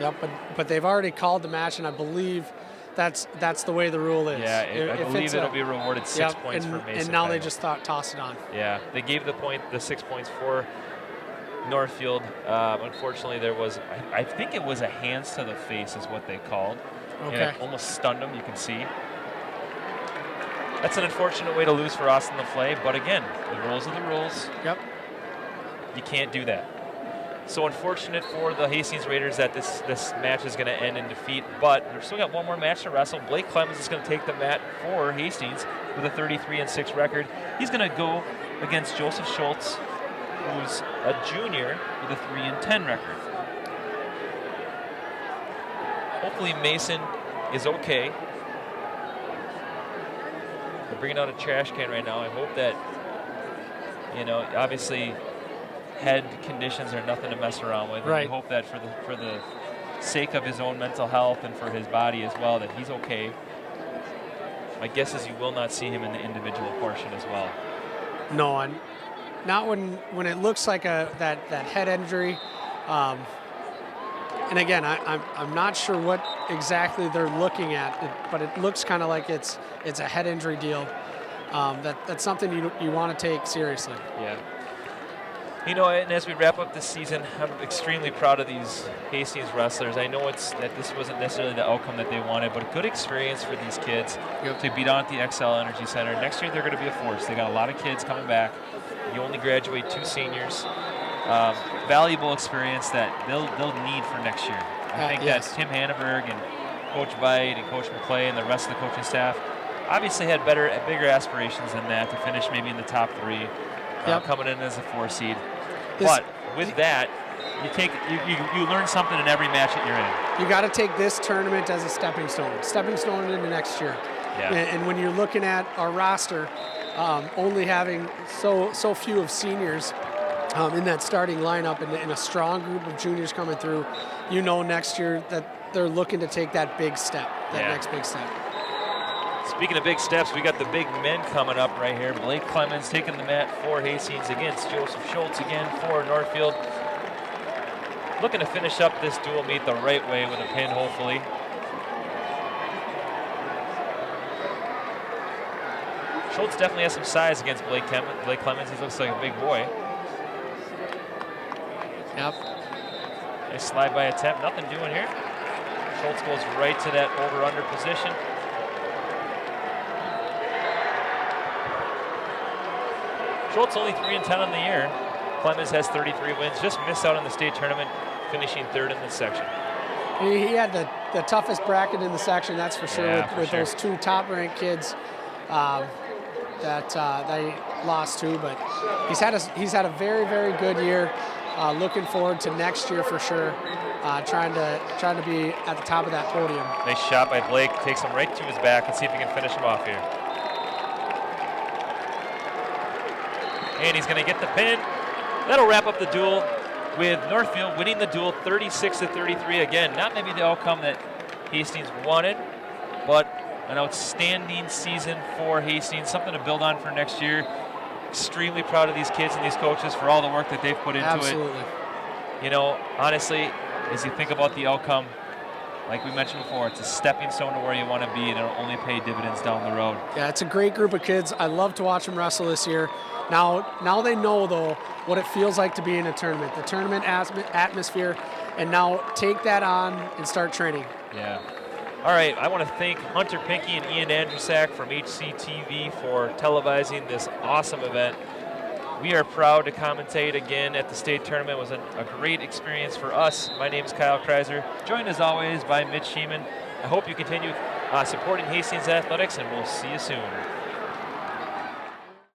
Yep, but they've already called the match, and I believe that's the way the rule is. Yeah, I believe it'll be rewarded 6 points for Mason. And now they Pagel. just toss it on. Yeah, they gave the 6 points for Northfield. Unfortunately, there was, I think it was a hands to the face is what they called. Okay. And it almost stunned him, you can see. That's an unfortunate way to lose for Austin LaFleur, but again, the rules are the rules. Yep. You can't do that. So unfortunate for the Hastings Raiders that this match is going to end in defeat, but they've still got one more match to wrestle. Blake Clemens is going to take the mat for Hastings with a 33-6 record. He's going to go against Joseph Schultz, who's a junior with a 3-10 record. Hopefully Mason is okay. They're bringing out a trash can right now. I hope that, obviously head conditions are nothing to mess around with. Right. And we hope that for the sake of his own mental health and for his body as well, that he's okay. My guess is you will not see him in the individual portion as well. No, and not when it looks like that head injury. And again, I'm not sure what exactly they're looking at, but it looks kind of like it's a head injury deal. That's something you want to take seriously. Yeah. And as we wrap up this season, I'm extremely proud of these Hastings wrestlers. I know that this wasn't necessarily the outcome that they wanted, but a good experience for these kids to be down at the XL Energy Center. Next year, they're going to be a force. They got a lot of kids coming back. You only graduate 2 seniors. Valuable experience that they'll need for next year. I think that Tim Hanneberg and Coach Veit and Coach McClay and the rest of the coaching staff, obviously had bigger aspirations than that to finish maybe in the top 3, coming in as a 4 seed. But with that, you learn something in every match that you're in. You got to take this tournament as a stepping stone into next year. Yeah. And when you're looking at our roster, only having so few of seniors in that starting lineup and a strong group of juniors coming through, next year that they're looking to take that big step, next big step. Speaking of big steps, we got the big men coming up right here. Blake Clemens taking the mat for Hastings against Joseph Schultz again for Northfield. Looking to finish up this dual meet the right way with a pin, hopefully. Schultz definitely has some size against Blake Clemens. He looks like a big boy. Yep. Nice slide by attempt. Nothing doing here. Schultz goes right to that over-under position. Schultz only 3-10 on the year. Clemens has 33 wins. Just missed out on the state tournament, finishing 3rd in the section. He had the toughest bracket in the section, that's for sure, with those 2 top-ranked kids that they lost to. But he's had a very, very good year. Looking forward to next year for sure. Trying to be at the top of that podium. Nice shot by Blake. Takes him right to his back. Let's see if he can finish him off here. And he's going to get the pin. That'll wrap up the duel with Northfield winning the duel 36-33. Again, not maybe the outcome that Hastings wanted, but an outstanding season for Hastings. Something to build on for next year. Extremely proud of these kids and these coaches for all the work that they've put into it. Honestly, as you think about the outcome, like we mentioned before, it's a stepping stone to where you want to be, and it'll only pay dividends down the road. Yeah, it's a great group of kids. I love to watch them wrestle this year. Now they know, though, what it feels like to be in a tournament, the tournament atmosphere, and now take that on and start training. Yeah. All right, I want to thank Hunter Pinky and Ian Andrusak from HCTV for televising this awesome event. We are proud to commentate again at the state tournament. It was a great experience for us. My name is Kyle Kreiser, joined as always by Mitch Sheeman. I hope you continue supporting Hastings Athletics, and we'll see you soon.